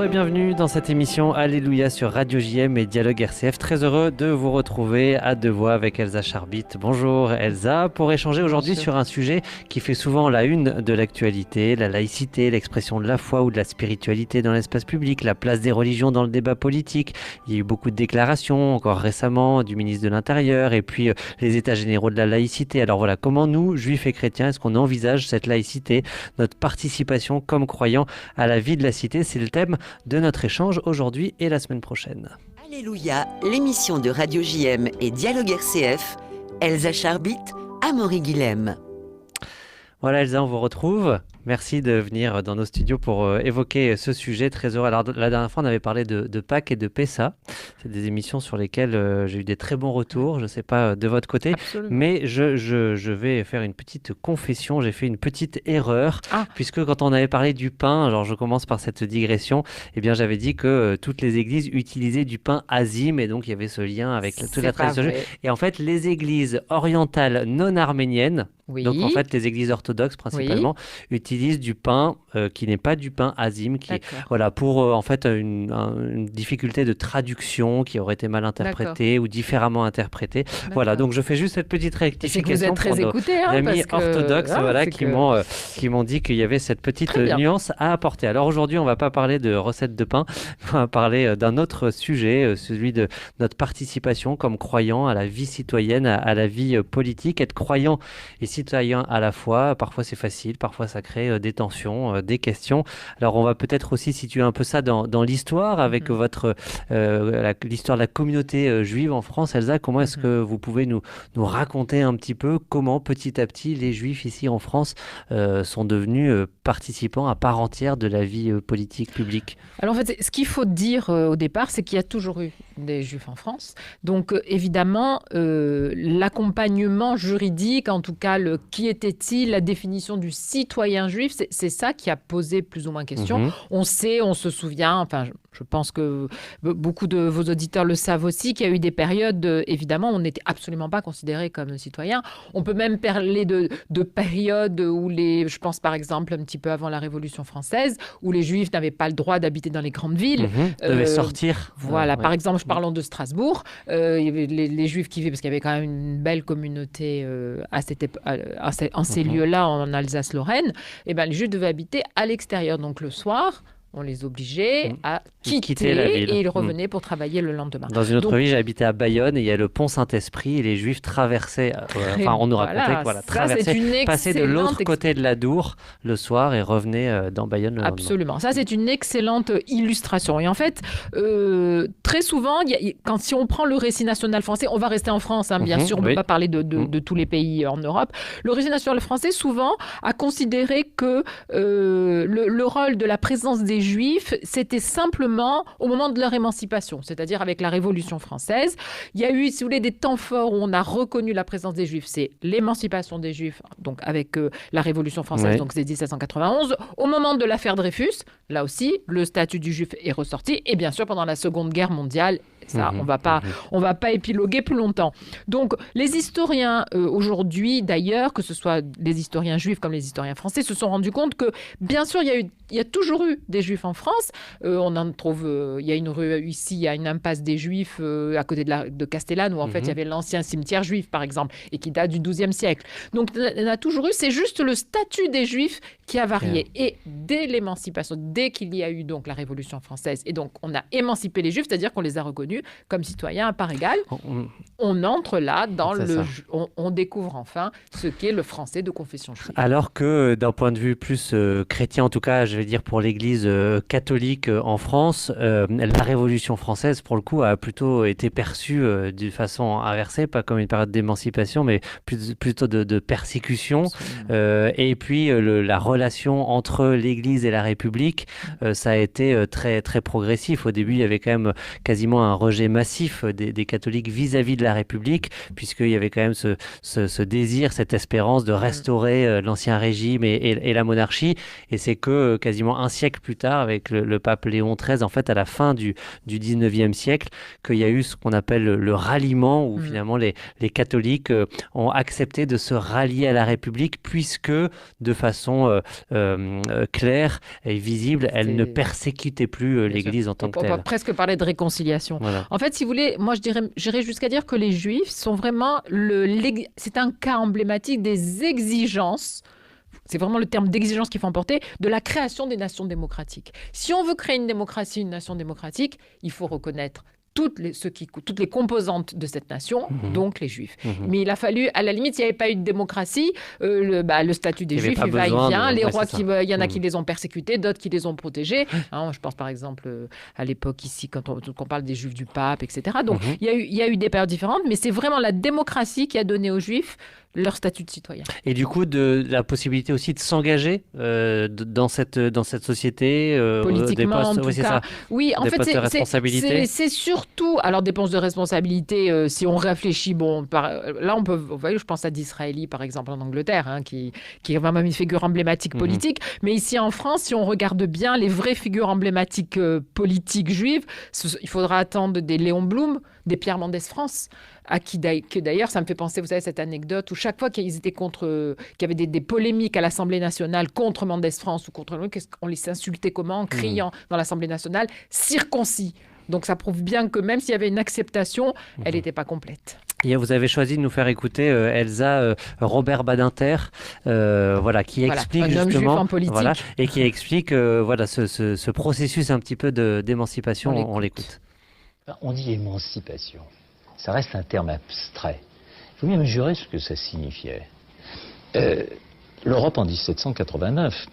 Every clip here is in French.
Bonjour et bienvenue dans cette émission Alléluia sur Radio JM et Dialogue RCF. Très heureux de vous retrouver à deux voix avec Elsa Charbit. Bonjour Elsa, pour échanger aujourd'hui sur un sujet qui fait souvent la une de l'actualité, la laïcité, l'expression de la foi ou de la spiritualité dans l'espace public, la place des religions dans le débat politique. Il y a eu beaucoup de déclarations encore récemment du ministre de l'Intérieur et puis les états généraux de la laïcité. Alors voilà, comment nous, juifs et chrétiens, est-ce qu'on envisage cette laïcité, notre participation comme croyants à la vie de la cité? C'est le thème de notre échange aujourd'hui et la semaine prochaine. Alléluia, l'émission de Radio JM et Dialogue RCF, Elsa Charbit, Amaury Guilhem. Voilà Elsa, on vous retrouve. Merci de venir dans nos studios pour évoquer ce sujet très heureux. Alors la dernière fois, on avait parlé de Pâques et de Pessa. C'est des émissions sur lesquelles j'ai eu des très bons retours. Je ne sais pas de votre côté, Absolument. mais je vais faire une petite confession. J'ai fait une petite erreur, puisque quand on avait parlé du pain, alors je commence par cette digression, eh bien j'avais dit que toutes les églises utilisaient du pain azime, et donc il y avait ce lien avec toute la tradition juive. Et en fait, les églises orientales non arméniennes, donc en fait les églises orthodoxes principalement, utilisent du pain qui n'est pas du pain azime, qui voilà, pour en fait une difficulté de traduction qui aurait été mal interprétée ou différemment interprétée. Voilà, donc je fais juste cette petite rectification pour nos amis orthodoxes qui m'ont dit qu'il y avait cette petite nuance à apporter. Alors aujourd'hui, on ne va pas parler de recettes de pain, on va parler d'un autre sujet, celui de notre participation comme croyants à la vie citoyenne, à la vie politique. Être croyant et citoyen à la fois, parfois c'est facile, parfois ça crée des tensions, des questions. Alors on va peut-être aussi situer un peu ça dans l'histoire avec l'histoire de la communauté juive en France. Elsa, comment est-ce que vous pouvez nous raconter un petit peu comment petit à petit les juifs ici en France sont devenus participants à part entière de la vie politique publique? Alors en fait, ce qu'il faut dire au départ, c'est qu'il y a toujours eu des juifs en France. Donc évidemment, l'accompagnement juridique, en tout cas qui était-il, la définition du citoyen juif, c'est ça qui a posé plus ou moins question. On se souvient, enfin je pense que beaucoup de vos auditeurs le savent aussi, qu'il y a eu des périodes, évidemment, on n'était absolument pas considérés comme citoyens. On peut même parler de périodes où je pense par exemple un petit peu avant la Révolution française, où les juifs n'avaient pas le droit d'habiter dans les grandes villes. Devaient sortir. Voilà, par exemple, parlons de Strasbourg, il y avait les juifs qui vivaient, parce qu'il y avait quand même une belle communauté en ces lieux-là, en Alsace-Lorraine, et ben les juifs devaient habiter à l'extérieur. Donc le soir, on les obligeait à quitter la ville. Et ils revenaient pour travailler le lendemain. Dans une autre vie, j'ai habité à Bayonne et il y a le pont Saint-Esprit et les Juifs traversaient, on nous racontait traversaient, passaient de l'autre côté de la Dour le soir et revenaient dans Bayonne le lendemain. Absolument. Ça, c'est une excellente illustration. Et en fait, très souvent, si on prend le récit national français, on va rester en France, bien sûr, on ne peut pas parler de tous les pays en Europe. Le récit national français, souvent, a considéré que le rôle de la présence des Juifs, c'était simplement au moment de leur émancipation, c'est-à-dire avec la Révolution française. Il y a eu, si vous voulez, des temps forts où on a reconnu la présence des Juifs. C'est l'émancipation des Juifs, donc avec la Révolution française, donc c'est 1791. Au moment de l'affaire Dreyfus, là aussi, le statut du Juif est ressorti. Et bien sûr, pendant la Seconde Guerre mondiale, ça, on va pas épiloguer plus longtemps. Donc, les historiens aujourd'hui, d'ailleurs, que ce soit les historiens juifs comme les historiens français, se sont rendus compte que, bien sûr, il y a toujours eu des Juifs en France. On en trouve, il y a une rue ici, il y a une impasse des Juifs à côté de Castellane, où en fait, il y avait l'ancien cimetière juif, par exemple, et qui date du XIIe siècle. Donc, il y en a toujours eu. C'est juste le statut des Juifs qui a varié. Et dès l'émancipation, dès qu'il y a eu donc la Révolution française, et donc on a émancipé les Juifs, c'est-à-dire qu'on les a reconnus comme citoyens à part égale, on entre là dans on découvre enfin ce qu'est le français de confession juive. Alors que d'un point de vue plus chrétien, en tout cas, je vais dire pour l'Église catholique en France, la Révolution française, pour le coup, a plutôt été perçue d'une façon inversée, pas comme une période d'émancipation, mais plutôt de persécution. Et puis la relation entre l'Église et la République, ça a été très, très progressif. Au début, il y avait quand même quasiment un rejet massif des catholiques vis-à-vis de la République, puisqu'il y avait quand même ce désir, cette espérance de restaurer l'ancien régime et la monarchie. Et c'est que quasiment un siècle plus tard, avec le pape Léon XIII, en fait, à la fin du 19e siècle, qu'il y a eu ce qu'on appelle le ralliement, où finalement les catholiques ont accepté de se rallier à la République, puisque de façon claire et visible, elle ne persécutait plus l'Église en tant que telle. On peut presque parler de réconciliation. Voilà. En fait, si vous voulez, moi j'irais jusqu'à dire que les Juifs sont vraiment c'est un cas emblématique des exigences. C'est vraiment le terme d'exigence qu'il faut emporter, de la création des nations démocratiques. Si on veut créer une démocratie, une nation démocratique, il faut reconnaître toutes les composantes de cette nation, donc les Juifs. Mais il a fallu, à la limite, s'il n'y avait pas eu de démocratie, le statut des Juifs, il va, il vient, les rois, il y en a qui les ont persécutés, d'autres qui les ont protégés. Je pense par exemple à l'époque ici, quand on parle des Juifs du pape, etc. Donc il y a eu des périodes différentes, mais c'est vraiment la démocratie qui a donné aux Juifs leur statut de citoyen. Et du coup, de la possibilité aussi de s'engager dans cette société, politiquement, des postes, en tout cas. Oui, en fait, c'est surtout, alors des postes de responsabilité, si on réfléchit, là on peut, vous voyez, je pense à Disraeli, par exemple, en Angleterre, qui est vraiment une figure emblématique politique, mais ici en France, si on regarde bien les vraies figures emblématiques politiques juives, il faudra attendre des Léon Blum, des Pierre Mendès France, à qui d'ailleurs, ça me fait penser, vous savez, cette anecdote où chaque fois qu'ils étaient qu'il y avait des polémiques à l'Assemblée nationale contre Mendès France ou contre nous, on les insultait comment, en criant dans l'Assemblée nationale, circoncis. Donc ça prouve bien que même s'il y avait une acceptation, elle n'était pas complète. Et vous avez choisi de nous faire écouter, Elsa, Robert Badinter, qui explique un homme juif en politique. Et qui explique ce processus un petit peu d'émancipation. On l'écoute. On dit émancipation. Ça reste un terme abstrait. Il faut bien mesurer ce que ça signifiait. L'Europe en 1789,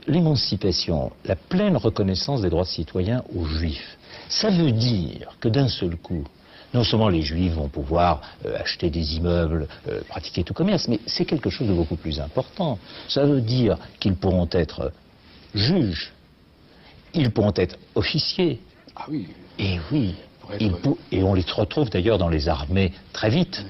l'émancipation, la pleine reconnaissance des droits citoyens aux Juifs, ça veut dire que d'un seul coup, non seulement les Juifs vont pouvoir acheter des immeubles, pratiquer tout commerce, mais c'est quelque chose de beaucoup plus important. Ça veut dire qu'ils pourront être juges, ils pourront être officiers. Ah oui. Et oui. Et on les retrouve d'ailleurs dans les armées très vite.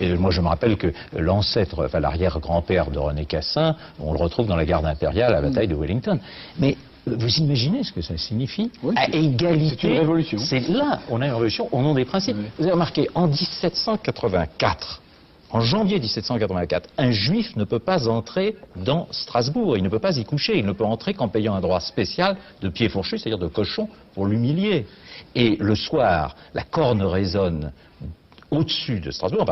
Et moi je me rappelle que l'ancêtre, l'arrière-grand-père de René Cassin, on le retrouve dans la garde impériale à la bataille de Wellington. Mais vous imaginez ce que ça signifie? À égalité. C'est une révolution. C'est là, on a une révolution au nom des principes. Oui. Vous avez remarqué, en 1784, en janvier 1784, un juif ne peut pas entrer dans Strasbourg, il ne peut pas y coucher, il ne peut entrer qu'en payant un droit spécial de pied fourchu, c'est-à-dire de cochon, pour l'humilier. Et le soir, la corne résonne au-dessus de Strasbourg,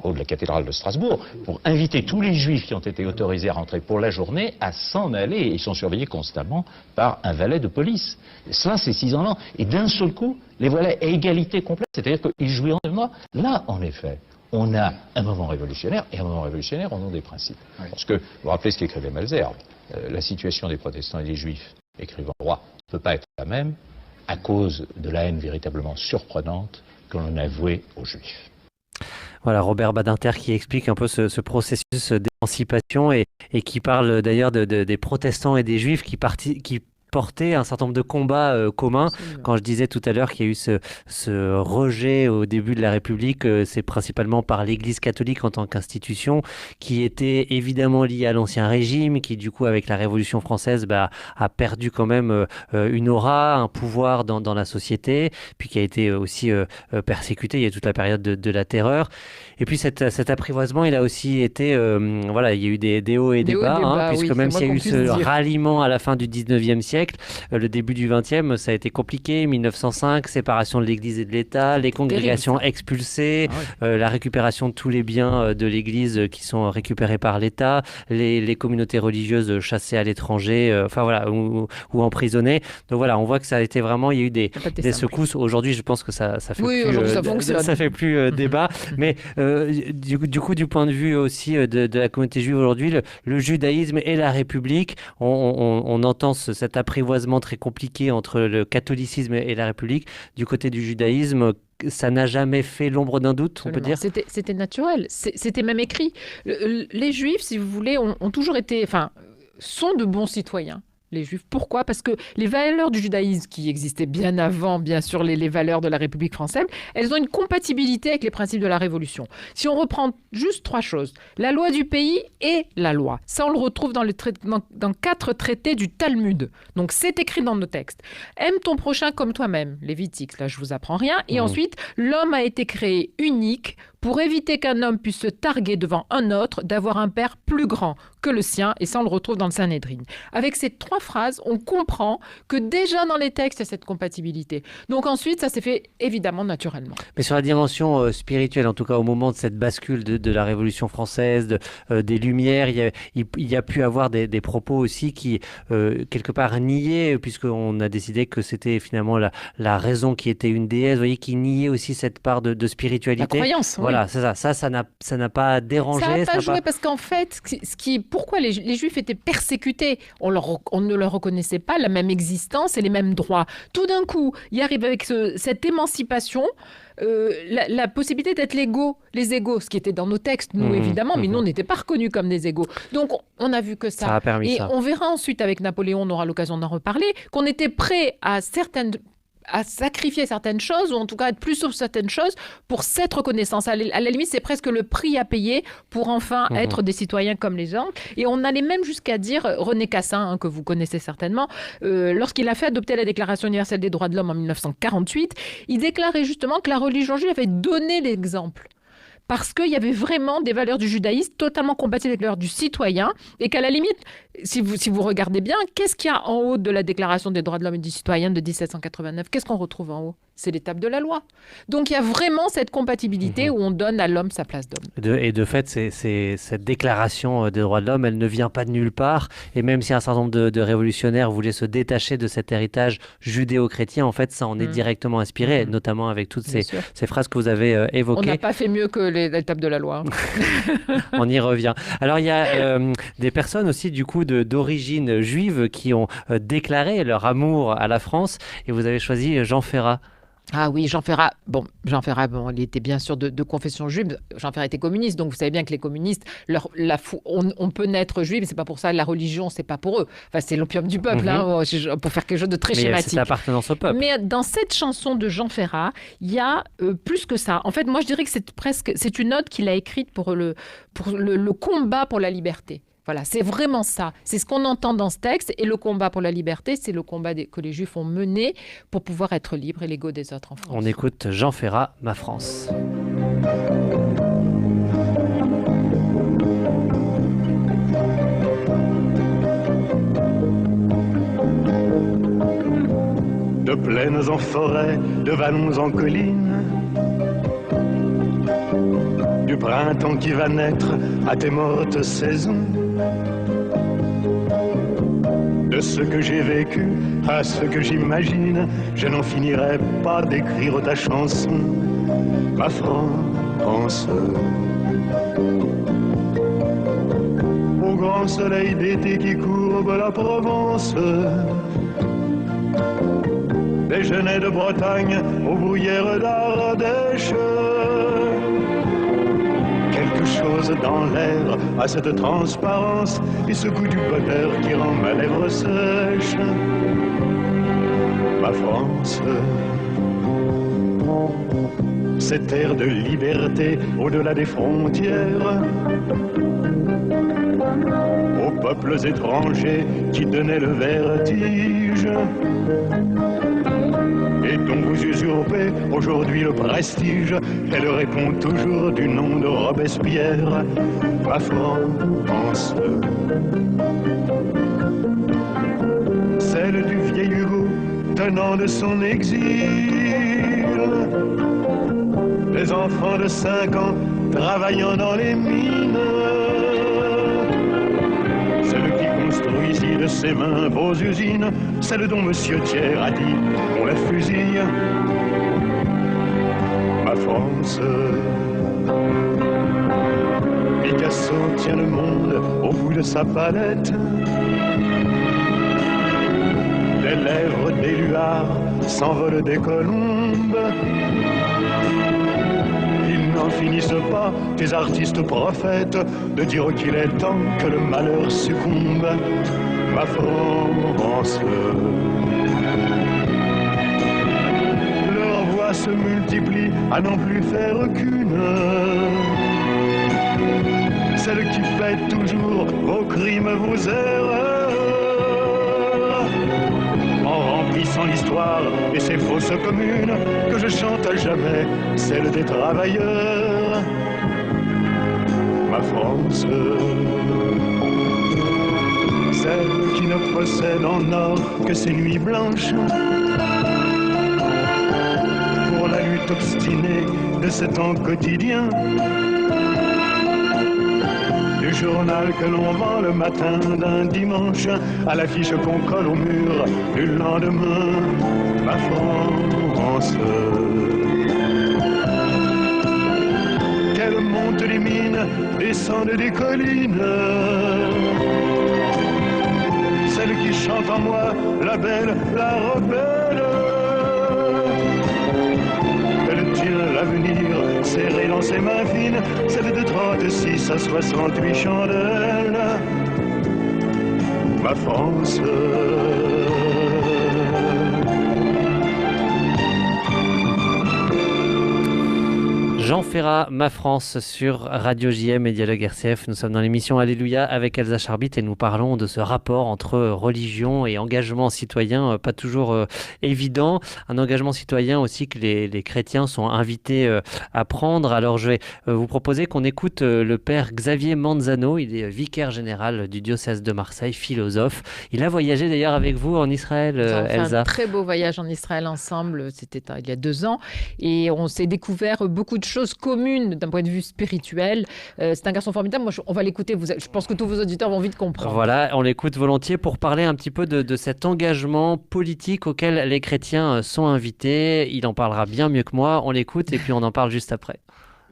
au haut de la cathédrale de Strasbourg, pour inviter tous les juifs qui ont été autorisés à rentrer pour la journée à s'en aller. Ils sont surveillés constamment par un valet de police. Et cela, c'est 6 ans là. Et d'un seul coup, les voilà à égalité complète, c'est-à-dire qu'ils jouiront de moi. Là, en effet, on a un moment révolutionnaire, et un moment révolutionnaire au nom des principes. Oui. Parce que, vous vous rappelez ce qu'écrivait Malesherbes, la situation des protestants et des juifs, écrivant droit, ne peut pas être la même à cause de la haine véritablement surprenante que l'on a vouée aux Juifs. Voilà, Robert Badinter qui explique un peu ce processus d'émancipation et qui parle d'ailleurs des protestants et des juifs qui porter un certain nombre de combats communs. Absolument. Quand je disais tout à l'heure qu'il y a eu ce rejet au début de la République, c'est principalement par l'Église catholique en tant qu'institution, qui était évidemment liée à l'Ancien Régime, qui du coup avec la Révolution française a perdu quand même une aura, un pouvoir dans la société, puis qui a été aussi persécuté. Il y a toute la période de la terreur. Et puis cet apprivoisement, il a aussi été, il y a eu des hauts et des bas, puisque même s'il y a eu ce ralliement à la fin du 19e siècle, le début du 20e, ça a été compliqué. 1905, séparation de l'Église et de l'État, les congrégations expulsées, la récupération de tous les biens de l'Église qui sont récupérés par l'État, les communautés religieuses chassées à l'étranger, ou emprisonnées. Donc voilà, on voit que ça a été vraiment, il y a eu des secousses. Aujourd'hui, je pense que ça fait plus débat. Mais du coup, du point de vue aussi de la communauté juive aujourd'hui, le judaïsme et la République, on entend cet apprivoisement très compliqué entre le catholicisme et la République. Du côté du judaïsme, ça n'a jamais fait l'ombre d'un doute, on peut dire. C'était naturel, c'était même écrit. Les Juifs, si vous voulez, ont toujours été, sont de bons citoyens. les Juifs. Pourquoi ? Parce que les valeurs du judaïsme, qui existaient bien avant, bien sûr, les valeurs de la République française, elles ont une compatibilité avec les principes de la Révolution. Si on reprend juste 3 choses, la loi du pays et la loi. Ça, on le retrouve dans 4 traités du Talmud. Donc, c'est écrit dans nos textes. Aime ton prochain comme toi-même. Lévitique, là, je vous apprends rien. Et ensuite, l'homme a été créé unique pour éviter qu'un homme puisse se targuer devant un autre d'avoir un père plus grand que le sien, et ça on le retrouve dans le Sanhédrin. Avec ces 3 phrases, on comprend que déjà dans les textes, il y a cette compatibilité. Donc ensuite, ça s'est fait évidemment naturellement. Mais sur la dimension spirituelle, en tout cas au moment de cette bascule de la Révolution française, des Lumières, il y a pu avoir des propos aussi qui, quelque part, niaient, puisqu'on a décidé que c'était finalement la raison qui était une déesse, vous voyez, qui niait aussi cette part de spiritualité. La croyance, voilà, c'est ça. Ça n'a pas dérangé. Ça n'a pas joué parce qu'en fait, pourquoi les Juifs étaient persécutés ? On ne leur reconnaissait pas la même existence et les mêmes droits. Tout d'un coup, il arrive avec cette émancipation, la possibilité d'être les égaux, ce qui était dans nos textes, nous évidemment, mais nous on n'était pas reconnus comme des égaux. Donc on a vu que ça. Ça a permis ça. On verra ensuite avec Napoléon, on aura l'occasion d'en reparler, qu'on était prêt à sacrifier certaines choses, ou en tout cas être plus sur certaines choses pour cette reconnaissance. À la limite, c'est presque le prix à payer pour enfin être des citoyens comme les gens. Et on allait même jusqu'à dire, René Cassin, que vous connaissez certainement, lorsqu'il a fait adopter la Déclaration universelle des droits de l'homme en 1948, il déclarait justement que la religion juive avait donné l'exemple. Parce qu'il y avait vraiment des valeurs du judaïsme totalement compatibles avec les valeurs du citoyen, et qu'à la limite, si vous regardez bien, qu'est-ce qu'il y a en haut de la Déclaration des droits de l'homme et du citoyen de 1789 ? Qu'est-ce qu'on retrouve en haut ? C'est l'étape de la loi. Donc il y a vraiment cette compatibilité où on donne à l'homme sa place d'homme. Et de fait, cette déclaration des droits de l'homme, elle ne vient pas de nulle part. Et même si un certain nombre de révolutionnaires voulaient se détacher de cet héritage judéo-chrétien, en fait, ça en est directement inspiré, notamment avec toutes ces phrases que vous avez évoquées. On n'a pas fait mieux que l'étape de la loi. On y revient. Alors, il y a des personnes aussi, du coup, d'origine juive qui ont déclaré leur amour à la France. Et vous avez choisi Jean Ferrat. Ah oui, Jean Ferrat, il était bien sûr de confession juive. Jean Ferrat était communiste, donc vous savez bien que les communistes, on peut naître juif, mais c'est pas pour ça, la religion, c'est pas pour eux. Enfin, c'est l'opium du peuple, pour faire quelque chose de très schématique. C'est l'appartenance au peuple. Mais dans cette chanson de Jean Ferrat, il y a plus que ça. En fait, moi, je dirais que c'est une ode qu'il a écrite pour le combat pour la liberté. Voilà, c'est vraiment ça. C'est ce qu'on entend dans ce texte. Et le combat pour la liberté, c'est le combat que les Juifs ont mené pour pouvoir être libres et légaux des autres en France. On écoute Jean Ferrat, Ma France. De plaines en forêt, de vallons en collines, du printemps qui va naître à tes mortes saisons. De ce que j'ai vécu à ce que j'imagine, je n'en finirai pas d'écrire ta chanson, ma France. Au grand soleil d'été qui courbe la Provence, des genêts de Bretagne aux bruyères d'Ardèche. Quelque chose dans l'air a cette transparence et ce goût du bonheur qui rend ma lèvre sèche. Ma France, cette terre de liberté au-delà des frontières, aux peuples étrangers qui donnaient le vertige et dont vous usurpez aujourd'hui le prestige. Elle répond toujours du nom de Robespierre, ma France. Celle du vieil Hugo tenant de son exil, les enfants de 5 ans travaillant dans les mines, celle qui construit ici de ses mains vos usines, celle dont Monsieur Thiers a dit on la fusille, ma France. Picasso tient le monde au bout de sa palette, des lèvres d'éluard s'envolent des colombes. Ils n'en finissent pas, tes artistes prophètes, de dire qu'il est temps que le malheur succombe, ma France. Leurs voix se multiplient à n'en plus faire qu'une, celle qui fait toujours vos crimes, vos erreurs, en remplissant l'histoire et ses fausses communes, que je chante à jamais, celle des travailleurs, ma France. Celle qui ne possède en or que ses nuits blanches, pour la lutte obstinée de ce temps quotidien, du journal que l'on vend le matin d'un dimanche à l'affiche qu'on colle au mur du lendemain, ma France. Qu'elle monte les mines, descende des collines, celle qui chante en moi, la belle, la rebelle. Elle tient l'avenir serré dans ses mains fines, celle de 36 à 68 chandelles, ma France. Jean Ferrat, ma France, sur Radio JM et Dialogue RCF. Nous sommes dans l'émission Alléluia avec Elsa Charbit et nous parlons de ce rapport entre religion et engagement citoyen, pas toujours évident. Un engagement citoyen aussi que les chrétiens sont invités à prendre. Alors je vais vous proposer qu'on écoute le père Xavier Manzano. Il est vicaire général du diocèse de Marseille, philosophe. Il a voyagé d'ailleurs avec vous en Israël, Elsa. On a fait un très beau voyage en Israël ensemble, c'était il y a 2 ans. Et on s'est découvert beaucoup de choses communes d'un point de vue spirituel. C'est un garçon formidable. Moi, on va l'écouter. Je pense que tous vos auditeurs vont vite comprendre. Voilà, on l'écoute volontiers pour parler un petit peu de cet engagement politique auquel les chrétiens sont invités. Il en parlera bien mieux que moi. On l'écoute et puis on en parle juste après.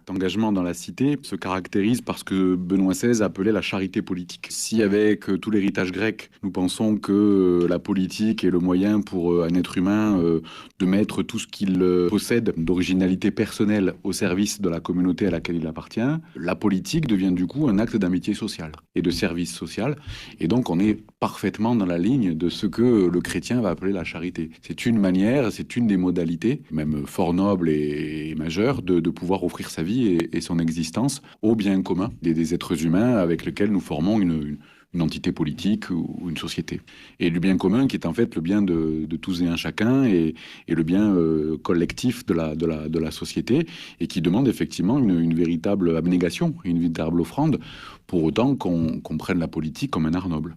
Cet engagement dans la cité se caractérise par ce que Benoît XVI appelait la charité politique. Si avec tout l'héritage grec, nous pensons que la politique est le moyen pour un être humain de mettre tout ce qu'il possède d'originalité personnelle au service de la communauté à laquelle il appartient, la politique devient du coup un acte d'amitié sociale et de service social. Et donc on est parfaitement dans la ligne de ce que le chrétien va appeler la charité. C'est une manière, c'est une des modalités, même fort noble et majeure, de pouvoir offrir sa vie et son existence au bien commun des êtres humains avec lesquels nous formons une entité politique ou une société. Et le bien commun qui est en fait le bien de tous et un chacun et le bien collectif de la société et qui demande effectivement une véritable abnégation, une véritable offrande pour autant qu'on prenne la politique comme un art noble.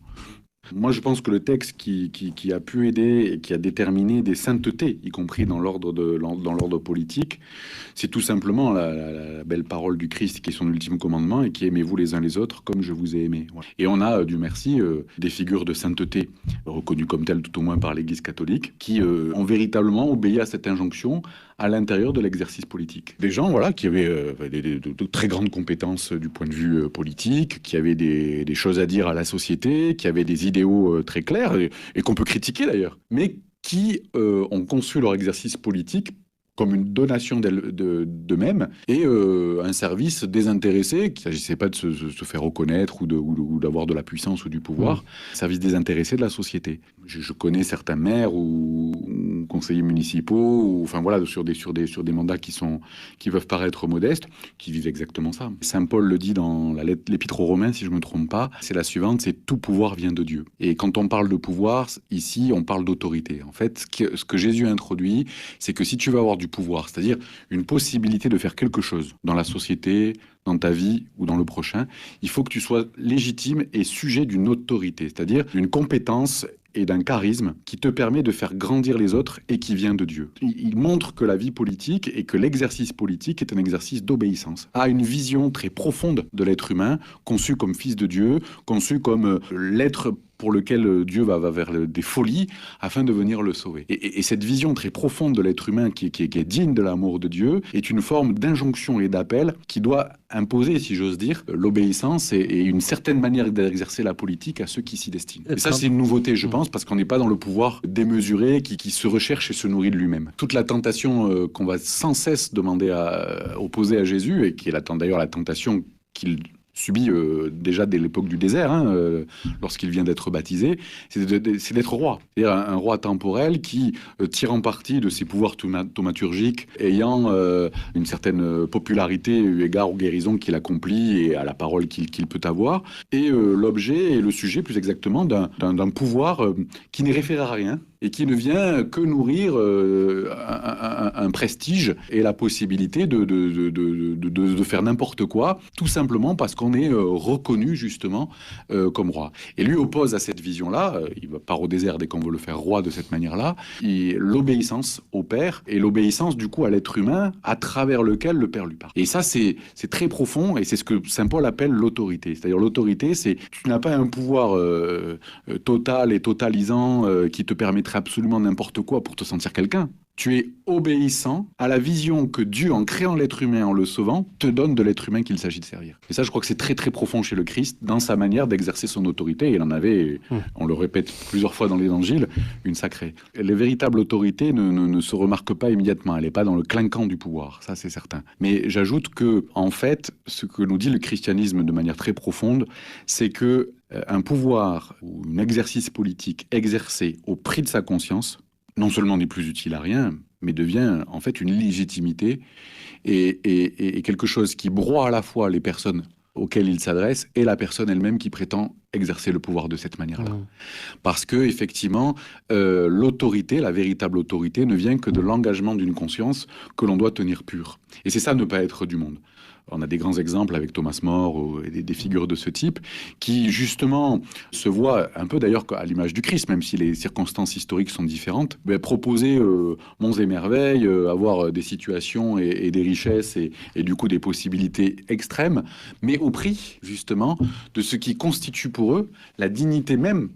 Moi, je pense que le texte qui a pu aider et qui a déterminé des saintetés, y compris dans l'ordre politique, c'est tout simplement la belle parole du Christ qui est son ultime commandement et qui est « aimez-vous les uns les autres comme je vous ai aimé ». Et on a, Dieu merci, des figures de sainteté reconnues comme telles, tout au moins par l'Église catholique, qui ont véritablement obéi à cette injonction à l'intérieur de l'exercice politique. Des gens qui avaient de très grandes compétences du point de vue politique, qui avaient des choses à dire à la société, qui avaient des idéaux très clairs, et qu'on peut critiquer d'ailleurs, mais qui ont conçu leur exercice politique comme une donation d'eux-mêmes et un service désintéressé, qu'il ne s'agissait pas de se faire reconnaître ou d'avoir de la puissance ou du pouvoir, service désintéressé de la société. Je connais certains maires ou conseillers municipaux, sur des mandats qui peuvent paraître modestes, qui vivent exactement ça. Saint Paul le dit dans l'Épître aux Romains, si je ne me trompe pas, c'est la suivante, c'est « tout pouvoir vient de Dieu ». Et quand on parle de pouvoir, ici, on parle d'autorité. En fait, ce que Jésus a introduit, c'est que si tu veux avoir du pouvoir, c'est-à-dire une possibilité de faire quelque chose dans la société, dans ta vie ou dans le prochain, il faut que tu sois légitime et sujet d'une autorité, c'est-à-dire d'une compétence et d'un charisme qui te permet de faire grandir les autres et qui vient de Dieu. Il montre que la vie politique et que l'exercice politique est un exercice d'obéissance à une vision très profonde de l'être humain, conçu comme fils de Dieu, conçu comme l'être pour lequel Dieu va vers des folies afin de venir le sauver. Et cette vision très profonde de l'être humain qui est digne de l'amour de Dieu est une forme d'injonction et d'appel qui doit imposer, si j'ose dire, l'obéissance et une certaine manière d'exercer la politique à ceux qui s'y destinent. Et ça, c'est une nouveauté, je pense, parce qu'on n'est pas dans le pouvoir démesuré qui se recherche et se nourrit de lui-même. Toute la tentation qu'on va sans cesse opposer à Jésus, et qui est d'ailleurs la tentation qu'il subi déjà dès l'époque du désert, lorsqu'il vient d'être baptisé, c'est d'être roi. C'est-à-dire un roi temporel qui, tirant parti de ses pouvoirs thaumaturgiques, ayant une certaine popularité eu égard aux guérisons qu'il accomplit et à la parole qu'il peut avoir, est l'objet et le sujet, plus exactement, d'un pouvoir qui n'est référé à rien et qui ne vient que nourrir un prestige et la possibilité de faire n'importe quoi, tout simplement parce qu'on est reconnu justement comme roi. Et lui oppose à cette vision-là, il part au désert dès qu'on veut le faire roi de cette manière-là, l'obéissance au Père et l'obéissance du coup à l'être humain à travers lequel le Père lui parle. Et ça c'est très profond et c'est ce que Saint Paul appelle l'autorité. C'est-à-dire l'autorité, c'est tu n'as pas un pouvoir total et totalisant qui te permettrait absolument n'importe quoi pour te sentir quelqu'un. Tu es obéissant à la vision que Dieu, en créant l'être humain, en le sauvant, te donne de l'être humain qu'il s'agit de servir. Et ça, je crois que c'est très très profond chez le Christ, dans sa manière d'exercer son autorité. Il en avait, on le répète plusieurs fois dans l'Évangile, une sacrée. Les véritables autorités ne se remarquent pas immédiatement. Elle n'est pas dans le clinquant du pouvoir, ça c'est certain. Mais j'ajoute que, en fait, ce que nous dit le christianisme de manière très profonde, c'est que un pouvoir ou un exercice politique exercé au prix de sa conscience, non seulement n'est plus utile à rien, mais devient en fait une légitimité et quelque chose qui broie à la fois les personnes auxquelles il s'adresse et la personne elle-même qui prétend exercer le pouvoir de cette manière-là. Parce que effectivement, l'autorité, la véritable autorité, ne vient que de l'engagement d'une conscience que l'on doit tenir pure. Et c'est ça, ne pas être du monde. On a des grands exemples avec Thomas More et des figures de ce type qui, justement, se voient un peu d'ailleurs à l'image du Christ, même si les circonstances historiques sont différentes, proposer monts et merveilles, avoir des situations et des richesses et du coup des possibilités extrêmes, mais au prix, justement, de ce qui constitue pour eux la dignité même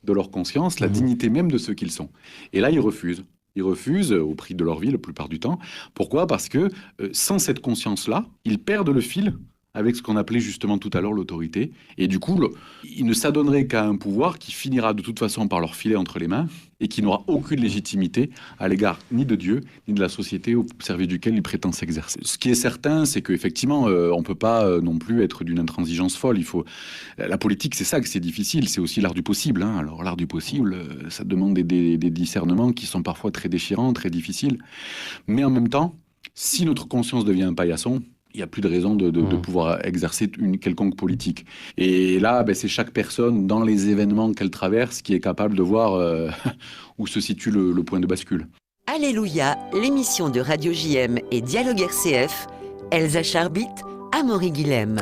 de leur conscience, la dignité même de ce qu'ils sont. Et là, ils refusent. Ils refusent au prix de leur vie la plupart du temps. Pourquoi ? Parce que sans cette conscience-là, ils perdent le fil avec ce qu'on appelait justement tout à l'heure l'autorité. Et du coup, ils ne s'adonneraient qu'à un pouvoir qui finira de toute façon par leur filer entre les mains et qui n'aura aucune légitimité à l'égard ni de Dieu, ni de la société au service duquel ils prétendent s'exercer. Ce qui est certain, c'est qu'effectivement, on ne peut pas non plus être d'une intransigeance folle. La politique, c'est ça que c'est difficile, c'est aussi l'art du possible. Alors l'art du possible, ça demande des discernements qui sont parfois très déchirants, très difficiles. Mais en même temps, si notre conscience devient un paillasson, il n'y a plus de raison de pouvoir exercer une quelconque politique. Et là, c'est chaque personne, dans les événements qu'elle traverse, qui est capable de voir où se situe le point de bascule. Alléluia, l'émission de Radio JM et Dialogue RCF, Elsa Charbit, Amaury Guilhem.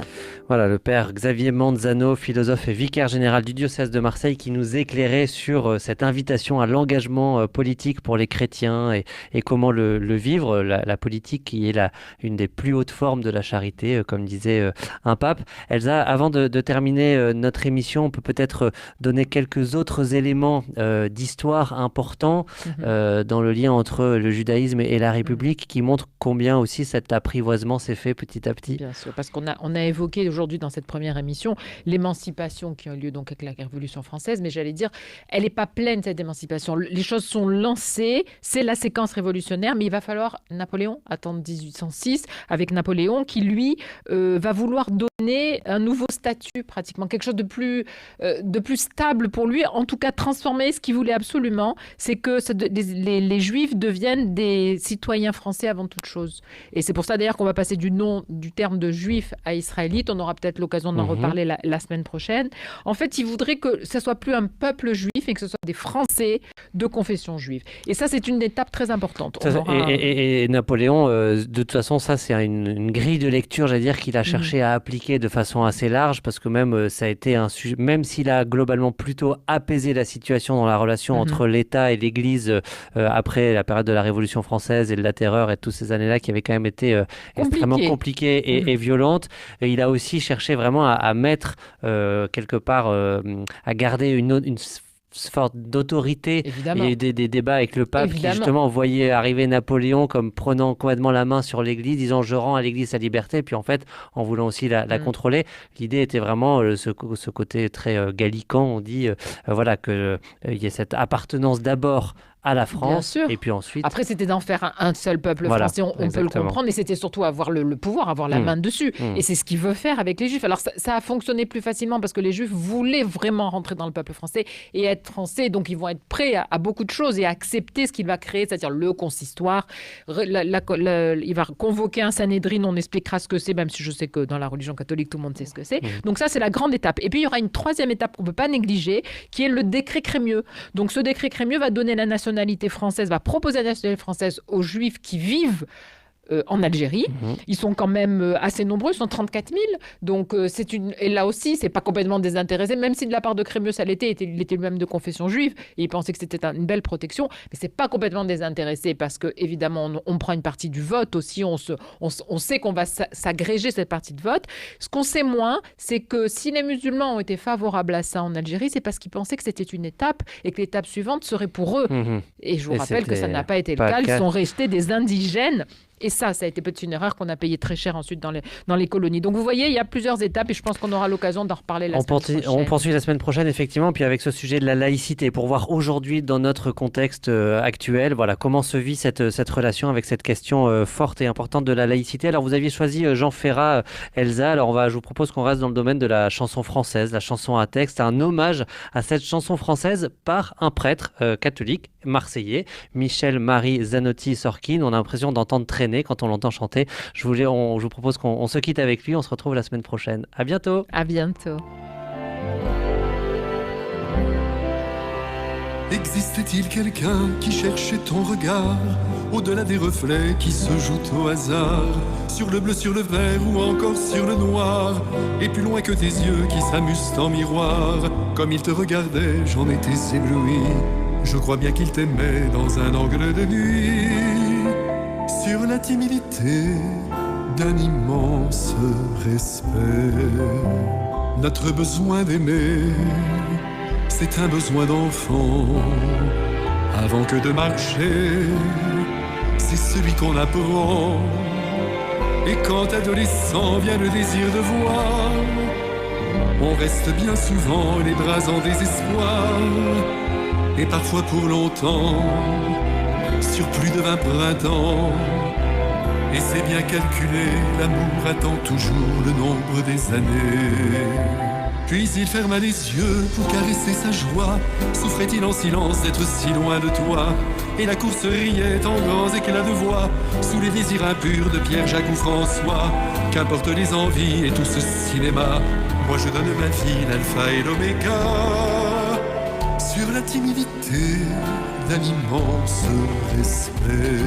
Voilà, le père Xavier Manzano, philosophe et vicaire général du diocèse de Marseille, qui nous éclairait sur cette invitation à l'engagement politique pour les chrétiens et comment le vivre, la politique qui est une des plus hautes formes de la charité, comme disait un pape. Elsa, avant de terminer notre émission, on peut peut-être donner quelques autres éléments d'histoire importants dans le lien entre le judaïsme et la République, qui montrent combien aussi cet apprivoisement s'est fait petit à petit. Bien sûr, parce qu'on a évoqué aujourd'hui dans cette première émission l'émancipation qui a eu lieu donc avec la Révolution française, mais j'allais dire, elle n'est pas pleine cette émancipation. Les choses sont lancées, c'est la séquence révolutionnaire, mais il va falloir Napoléon, attendre 1806, avec Napoléon qui lui va vouloir donner un nouveau statut pratiquement, quelque chose de plus stable pour lui, en tout cas transformer. Ce qu'il voulait absolument, c'est que les Juifs deviennent des citoyens français avant toute chose. Et c'est pour ça d'ailleurs qu'on va passer du terme de Juif à Israélite. On aura peut-être l'occasion d'en reparler la semaine prochaine. En fait, il voudrait que ce soit plus un peuple juif et que ce soit des Français de confession juive. Et ça, c'est une étape très importante. Et Napoléon, de toute façon, ça, c'est une grille de lecture, j'allais dire, qu'il a cherché à appliquer de façon assez large, parce que même ça a été un sujet, même s'il a globalement plutôt apaisé la situation dans la relation entre l'État et l'Église après la période de la Révolution française et de la terreur et toutes ces années-là qui avaient quand même été extrêmement compliquées et violentes. Et il a aussi cherché vraiment à mettre quelque part, à garder une forte d'autorité. Évidemment. Il y a eu des débats avec le pape qui justement voyait arriver Napoléon comme prenant complètement la main sur l'Église, disant je rends à l'Église sa liberté, puis en fait en voulant aussi la contrôler. L'idée était vraiment ce côté très gallican, on dit, voilà, qu'il y ait cette appartenance d'abord à la France. Et puis ensuite... Après, c'était d'en faire un seul peuple français, on peut le comprendre, mais c'était surtout avoir le pouvoir, avoir la main dessus. Et c'est ce qu'il veut faire avec les Juifs. Alors, ça a fonctionné plus facilement parce que les Juifs voulaient vraiment rentrer dans le peuple français et être français. Donc, ils vont être prêts à beaucoup de choses et à accepter ce qu'il va créer, c'est-à-dire le consistoire. Il va convoquer un Sanhédrin, on expliquera ce que c'est, même si je sais que dans la religion catholique, tout le monde sait ce que c'est. Donc, ça, c'est la grande étape. Et puis, il y aura une troisième étape qu'on ne peut pas négliger, qui est le décret Crémieux. Donc, ce décret Crémieux va donner la nationalité française, va proposer la nationalité française aux Juifs qui vivent en Algérie. Ils sont quand même assez nombreux, ils sont 34 000. Donc, et là aussi, c'est pas complètement désintéressé, même si de la part de Crémieux, ça l'était, il était lui-même de confession juive, et il pensait que c'était une belle protection, mais c'est pas complètement désintéressé, parce que évidemment, on prend une partie du vote aussi, on sait qu'on va s'agréger cette partie de vote. Ce qu'on sait moins, c'est que si les musulmans ont été favorables à ça en Algérie, c'est parce qu'ils pensaient que c'était une étape, et que l'étape suivante serait pour eux. Et je vous rappelle que ça n'a pas été le cas, ils sont restés des indigènes. Et ça a été peut-être une erreur qu'on a payée très cher ensuite dans les colonies. Donc vous voyez, il y a plusieurs étapes et je pense qu'on aura l'occasion d'en reparler la semaine prochaine. On poursuit la semaine prochaine, effectivement, puis avec ce sujet de la laïcité, pour voir aujourd'hui dans notre contexte actuel, voilà, comment se vit cette relation avec cette question forte et importante de la laïcité. Alors vous aviez choisi Jean Ferrat, Elsa. Alors je vous propose qu'on reste dans le domaine de la chanson française, la chanson à texte, un hommage à cette chanson française par un prêtre catholique marseillais, Michel-Marie Zanotti-Sorkin. On a l'impression d'entendre traîner quand on l'entend chanter. Je vous propose qu'on se quitte avec lui. On se retrouve la semaine prochaine. À bientôt. À bientôt. Existait-il quelqu'un qui cherchait ton regard au-delà des reflets qui se jouent au hasard, sur le bleu, sur le vert ou encore sur le noir, et plus loin que tes yeux qui s'amusent en miroir? Comme il te regardait, j'en étais ébloui. Je crois bien qu'il t'aimait dans un angle de nuit, sur la timidité d'un immense respect. Notre besoin d'aimer, c'est un besoin d'enfant. Avant que de marcher, c'est celui qu'on apprend. Et quand adolescent vient le désir de voir, on reste bien souvent les bras en désespoir. Et parfois pour longtemps, sur plus de 20 printemps. Et c'est bien calculé, l'amour attend toujours le nombre des années. Puis il ferma les yeux pour caresser sa joie. Souffrait-il en silence d'être si loin de toi? Et la course riait en grands éclats de voix, sous les désirs impurs de Pierre, Jacques ou François. Qu'importe les envies et tout ce cinéma, moi je donne ma vie, l'alpha et l'oméga. Sur la timidité d'un immense respect.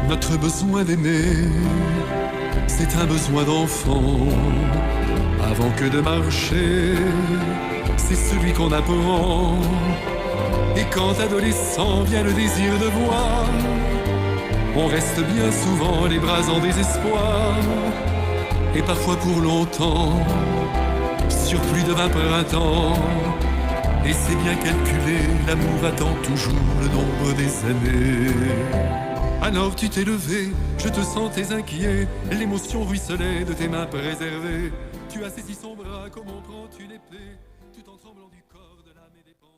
Notre besoin d'aimer, c'est un besoin d'enfant. Avant que de marcher, c'est celui qu'on apprend. Et quand adolescent vient le désir de voir, on reste bien souvent les bras en désespoir. Et parfois pour longtemps, sur plus de 20 printemps. Et c'est bien calculé, l'amour attend toujours le nombre des années. Alors tu t'es levé, je te sentais inquiet, l'émotion ruisselait de tes mains préservées. Tu as saisi son bras, comment prends-tu l'épée, tout en tremblant du corps, de l'âme et des pensées.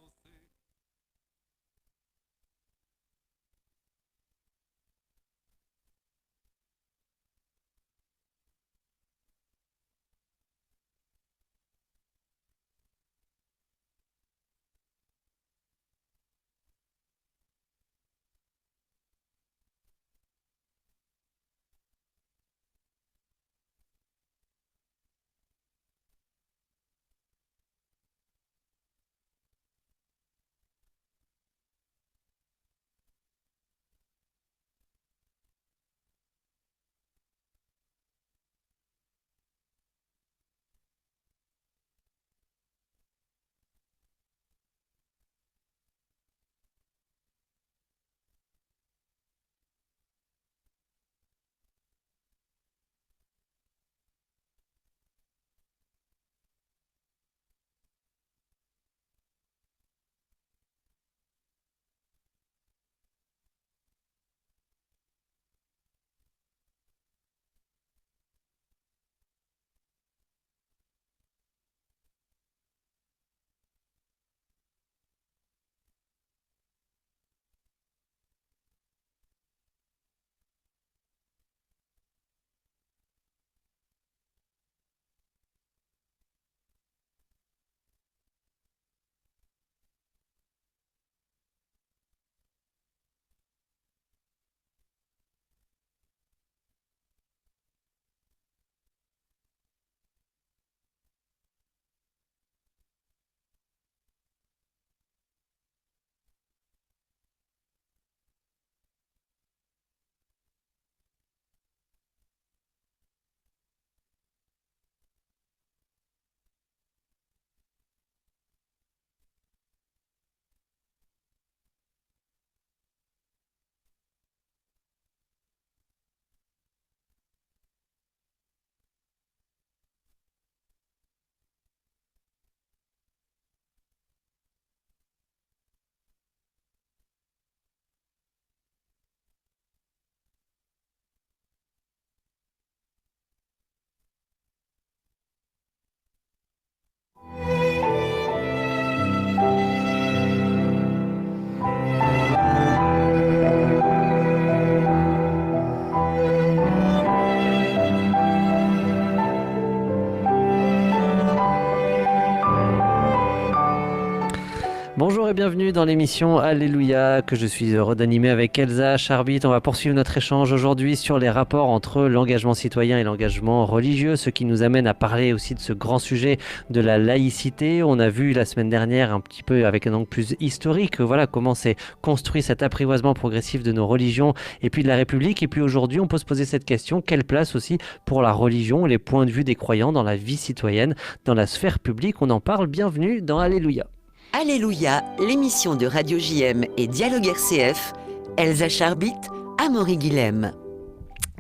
bienvenue dans l'émission Alléluia que je suis heureux d'animer avec Elsa Charbit. On va poursuivre notre échange aujourd'hui sur les rapports entre l'engagement citoyen et l'engagement religieux, ce qui nous amène à parler aussi de ce grand sujet de la laïcité. On a vu la semaine dernière un petit peu avec un angle plus historique, voilà comment s'est construit cet apprivoisement progressif de nos religions et puis de la République. Et puis aujourd'hui, on peut se poser cette question, quelle place aussi pour la religion, les points de vue des croyants dans la vie citoyenne, dans la sphère publique. On en parle, bienvenue dans Alléluia. Alléluia, l'émission de Radio JM et Dialogue RCF, Elsa Charbit, Amaury Guilhem.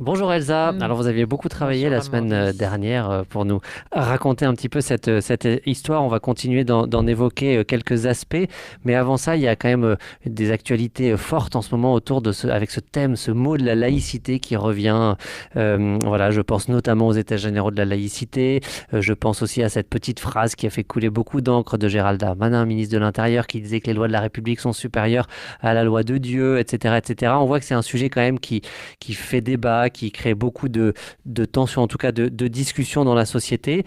Bonjour Elsa, alors vous aviez beaucoup travaillé la semaine dernière pour nous raconter un petit peu cette histoire. On va continuer d'en évoquer quelques aspects, mais avant ça, il y a quand même des actualités fortes en ce moment autour de avec ce thème, ce mot de la laïcité qui revient. Voilà, je pense notamment aux États généraux de la laïcité, je pense aussi à cette petite phrase qui a fait couler beaucoup d'encre de Gérald Darmanin, ministre de l'Intérieur, qui disait que les lois de la République sont supérieures à la loi de Dieu, etc., etc. On voit que c'est un sujet quand même qui fait débat, qui crée beaucoup de tensions, en tout cas de discussions dans la société.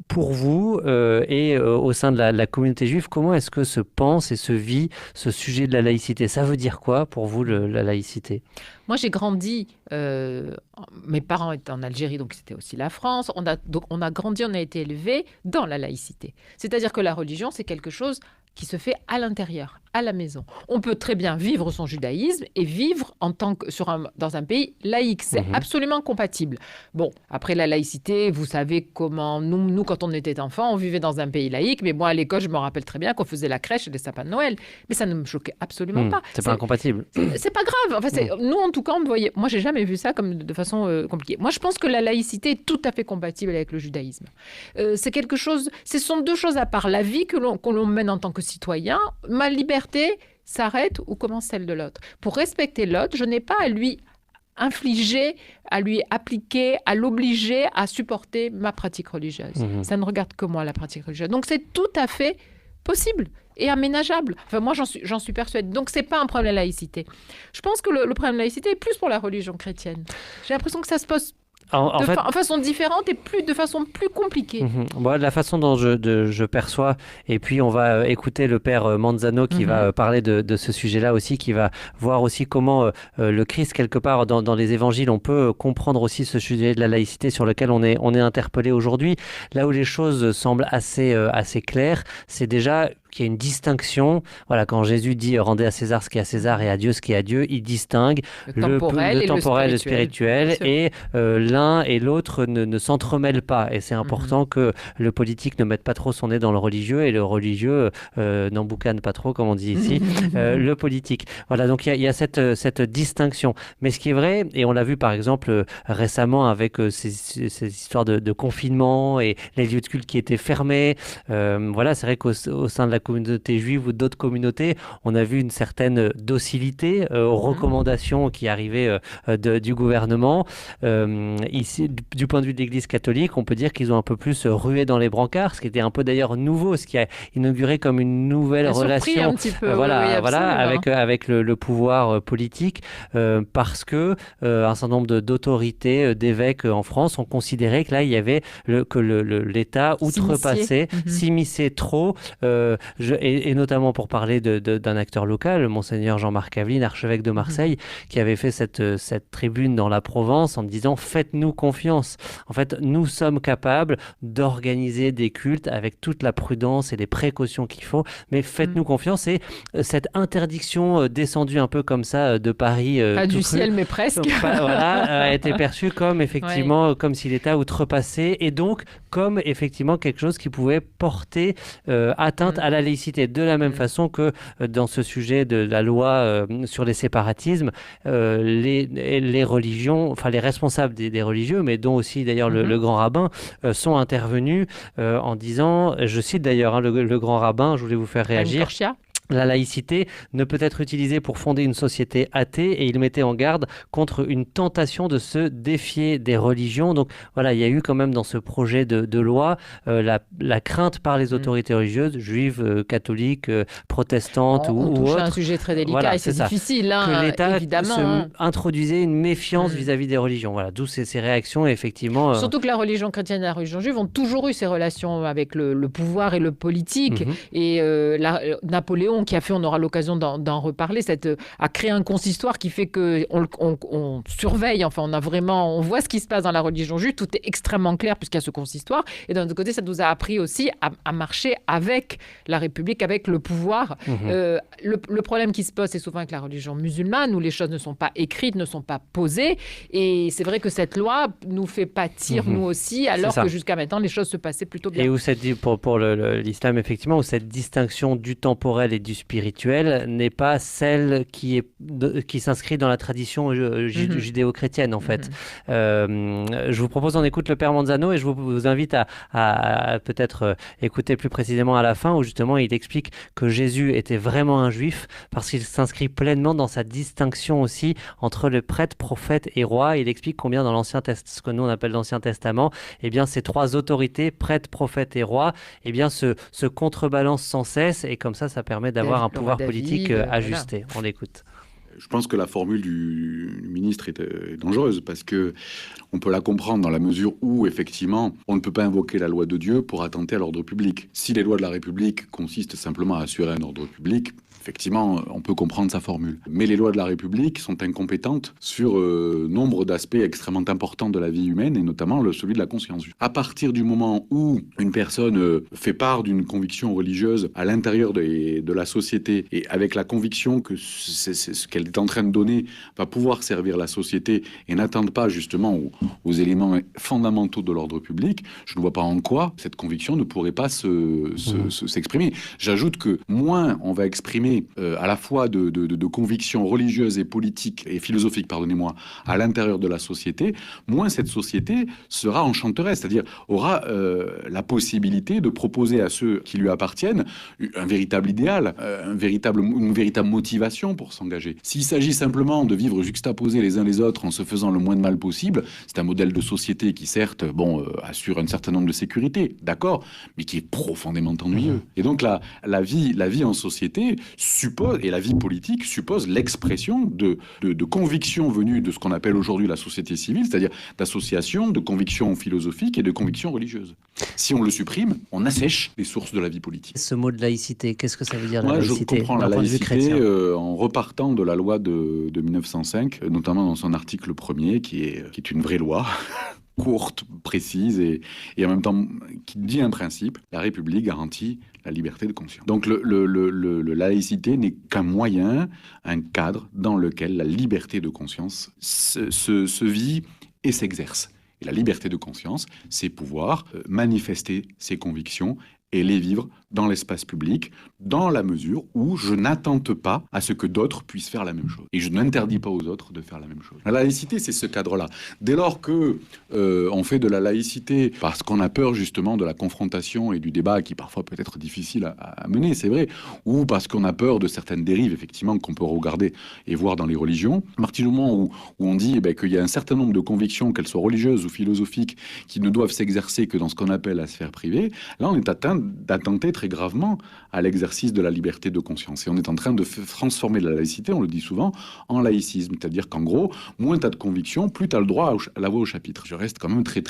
Pour vous et au sein de la communauté juive, comment est-ce que se pense et se vit ce sujet de la laïcité ? Ça veut dire quoi pour vous, la laïcité ? Moi, j'ai grandi, mes parents étaient en Algérie, donc c'était aussi la France. On a grandi, on a été élevés dans la laïcité. C'est-à-dire que la religion, c'est quelque chose qui se fait à l'intérieur, à la maison. On peut très bien vivre son judaïsme et vivre dans un pays laïque. C'est absolument compatible. Bon, après la laïcité, vous savez comment nous, quand on était enfants, on vivait dans un pays laïque. Mais moi, à l'école, je me rappelle très bien qu'on faisait la crèche et les sapins de Noël. Mais ça ne me choquait absolument pas. C'est pas incompatible. C'est pas grave. Enfin, nous, en tout cas, on me voyait. Moi, j'ai jamais vu ça comme de façon compliquée. Moi, je pense que la laïcité est tout à fait compatible avec le judaïsme. C'est quelque chose. Ce sont deux choses à part. La vie que l'on mène en tant que citoyen, ma liberté s'arrête ou commence celle de l'autre. Pour respecter l'autre, je n'ai pas à lui infliger, à lui appliquer, à l'obliger à supporter ma pratique religieuse. Ça ne regarde que moi, la pratique religieuse. Donc c'est tout à fait possible et aménageable. Enfin, moi, j'en suis persuadée. Donc, ce n'est pas un problème de laïcité. Je pense que le problème de laïcité est plus pour la religion chrétienne. J'ai l'impression que ça se pose en façon différente et de façon plus compliquée. Bon, la façon dont je perçois, et puis on va écouter le père Manzano qui va parler de ce sujet-là aussi, qui va voir aussi comment le Christ, quelque part, dans les évangiles, on peut comprendre aussi ce sujet de la laïcité sur lequel on est interpellé aujourd'hui. Là où les choses semblent assez claires, c'est déjà qu'il y a une distinction. Voilà, quand Jésus dit « rendez à César ce qui est à César et à Dieu ce qui est à Dieu », il distingue le temporel et le spirituel, et l'un et l'autre ne s'entremêlent pas. Et c'est important que le politique ne mette pas trop son nez dans le religieux et le religieux n'emboucane pas trop, comme on dit ici, le politique. Voilà, donc il y a cette distinction. Mais ce qui est vrai, et on l'a vu par exemple récemment avec ces histoires de confinement et les lieux de culte qui étaient fermés, voilà, c'est vrai qu'au sein de la communauté juive ou d'autres communautés, on a vu une certaine docilité aux recommandations qui arrivaient du gouvernement. Ici, du point de vue de l'Église catholique, on peut dire qu'ils ont un peu plus rué dans les brancards, ce qui était un peu d'ailleurs nouveau, ce qui a inauguré comme une nouvelle relation un petit peu, avec le pouvoir politique, parce que un certain nombre d'autorités, d'évêques en France ont considéré que là, il y avait que l'État outrepassait, s'immisçait trop, et notamment pour parler d'un acteur local, Monseigneur Jean-Marc Aveline, archevêque de Marseille, qui avait fait cette tribune dans la Provence en disant « Faites-nous confiance ». En fait, nous sommes capables d'organiser des cultes avec toute la prudence et les précautions qu'il faut, mais faites-nous confiance. Et cette interdiction descendue un peu comme ça de Paris... pas du ciel, mais presque. A été perçue comme effectivement, comme si l'État outrepassait, et donc comme effectivement quelque chose qui pouvait porter atteinte à la laïcité. De la même façon que dans ce sujet de la loi sur les séparatismes, les religions, enfin les responsables des religieux, mais dont aussi d'ailleurs le grand rabbin, sont intervenus en disant, je cite d'ailleurs le grand rabbin, je voulais vous faire réagir. La laïcité ne peut être utilisée pour fonder une société athée, et il mettait en garde contre une tentation de se défier des religions. Donc voilà, il y a eu quand même dans ce projet de loi la crainte par les autorités religieuses, juives, catholiques, protestantes ou autres. On touche à un sujet très délicat, et c'est difficile, que l'État évidemment. Introduisait une méfiance vis-à-vis des religions. Voilà, d'où ces réactions, effectivement. Surtout que la religion chrétienne et la religion juive ont toujours eu ces relations avec le pouvoir et le politique. Et Napoléon, religion qui a fait, on aura l'occasion d'en reparler, a créé un consistoire qui fait qu'on surveille, enfin on voit ce qui se passe dans la religion juive, tout est extrêmement clair puisqu'il y a ce consistoire. Et d'un autre côté, ça nous a appris aussi à marcher avec la République, avec le pouvoir. Le problème qui se pose, c'est souvent avec la religion musulmane, où les choses ne sont pas écrites, ne sont pas posées. Et c'est vrai que cette loi nous fait pâtir, nous aussi, alors que jusqu'à maintenant, les choses se passaient plutôt bien. Et où pour l'islam, effectivement, où cette distinction du temporel et du spirituel n'est pas celle qui s'inscrit dans la tradition judéo-chrétienne, en fait. Je vous propose qu'on écoute le Père Manzano et je vous invite à peut-être écouter plus précisément à la fin, où justement il explique que Jésus était vraiment un juif parce qu'il s'inscrit pleinement dans sa distinction aussi entre le prêtre, prophète et roi. Il explique combien dans l'Ancien Testament, ce que nous on appelle l'Ancien Testament, eh bien ces trois autorités, prêtre, prophète et roi, eh bien se contrebalancent sans cesse, et comme ça permet d'avoir un pouvoir politique ajusté. Voilà. On l'écoute. Je pense que la formule du ministre est dangereuse parce que on peut la comprendre dans la mesure où, effectivement, on ne peut pas invoquer la loi de Dieu pour attenter à l'ordre public. Si les lois de la République consistent simplement à assurer un ordre public, effectivement, on peut comprendre sa formule. Mais les lois de la République sont incompétentes sur nombre d'aspects extrêmement importants de la vie humaine, et notamment celui de la conscience. À partir du moment où une personne fait part d'une conviction religieuse à l'intérieur de la société, et avec la conviction que ce qu'elle est en train de donner va pouvoir servir la société et n'attendre pas justement aux éléments fondamentaux de l'ordre public, je ne vois pas en quoi cette conviction ne pourrait pas s'exprimer. J'ajoute que moins on va exprimer à la fois de convictions religieuses et politiques et philosophiques, pardonnez-moi, à l'intérieur de la société, moins cette société sera enchanteresse, c'est-à-dire aura la possibilité de proposer à ceux qui lui appartiennent un véritable idéal, une véritable motivation pour s'engager. S'il s'agit simplement de vivre juxtaposés les uns les autres en se faisant le moins de mal possible, c'est un modèle de société qui, certes, assure un certain nombre de sécurités, d'accord, mais qui est profondément ennuyeux. Et donc la vie en société suppose, et la vie politique suppose l'expression de convictions venues de ce qu'on appelle aujourd'hui la société civile, c'est-à-dire d'associations, de convictions philosophiques et de convictions religieuses. Si on le supprime, on assèche les sources de la vie politique. Ce mot de laïcité, qu'est-ce que ça veut dire, la laïcité? Je comprends la laïcité en repartant de la loi de 1905, notamment dans son article 1er, qui est une vraie loi, courte, précise et en même temps qui dit un principe: la République garantit la liberté de conscience. Donc la laïcité n'est qu'un moyen, un cadre dans lequel la liberté de conscience se vit et s'exerce. Et la liberté de conscience, c'est pouvoir manifester ses convictions et les vivre dans l'espace public, dans la mesure où je n'attente pas à ce que d'autres puissent faire la même chose. Et je n'interdis pas aux autres de faire la même chose. La laïcité, c'est ce cadre-là. Dès lors que on fait de la laïcité parce qu'on a peur justement de la confrontation et du débat qui parfois peut être difficile à mener, c'est vrai, ou parce qu'on a peur de certaines dérives, effectivement, qu'on peut regarder et voir dans les religions, à partir du moment où on dit qu'il y a un certain nombre de convictions, qu'elles soient religieuses ou philosophiques, qui ne doivent s'exercer que dans ce qu'on appelle la sphère privée, là on est d'attenter très gravement à l'exercice de la liberté de conscience. Et on est en train de transformer la laïcité, on le dit souvent, en laïcisme. C'est-à-dire qu'en gros, moins tu as de convictions, plus tu as le droit à la voix au chapitre. Je reste quand même très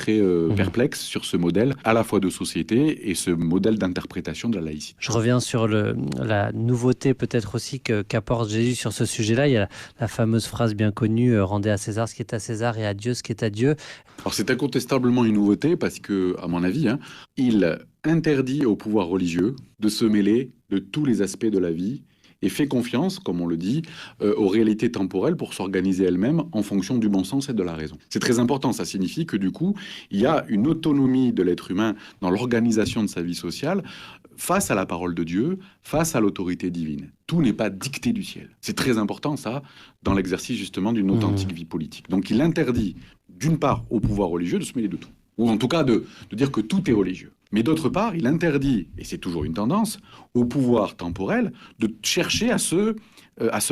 perplexe sur ce modèle à la fois de société et ce modèle d'interprétation de la laïcité. Je reviens sur la nouveauté peut-être aussi qu'apporte Jésus sur ce sujet-là. Il y a la fameuse phrase bien connue, rendez à César ce qui est à César et à Dieu ce qui est à Dieu. Alors c'est incontestablement une nouveauté parce que, à mon avis, il interdit au pouvoir religieux de se mêler de tous les aspects de la vie et fait confiance, comme on le dit, aux réalités temporelles pour s'organiser elles-mêmes en fonction du bon sens et de la raison. C'est très important, ça signifie que du coup, il y a une autonomie de l'être humain dans l'organisation de sa vie sociale face à la parole de Dieu, face à l'autorité divine. Tout n'est pas dicté du ciel. C'est très important, ça, dans l'exercice justement d'une authentique vie politique. Donc il interdit, d'une part, au pouvoir religieux de se mêler de tout. Ou en tout cas de dire que tout est religieux. Mais d'autre part, il interdit, et c'est toujours une tendance, au pouvoir temporel de chercher à se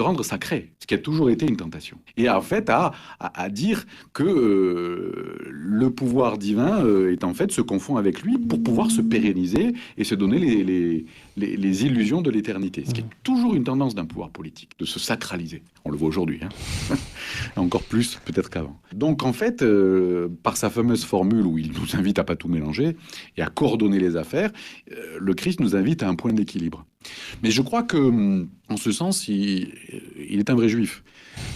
rendre sacré, ce qui a toujours été une tentation. Et en fait, à dire que le pouvoir divin est en fait se confond avec lui pour pouvoir se pérenniser et se donner les illusions de l'éternité. Ce qui est toujours une tendance d'un pouvoir politique, de se sacraliser. On le voit aujourd'hui, encore plus peut-être qu'avant. Donc en fait, par sa fameuse formule où il nous invite à pas tout mélanger et à coordonner les affaires, le Christ nous invite à un point d'équilibre. Mais je crois que, en ce sens, il est un vrai juif.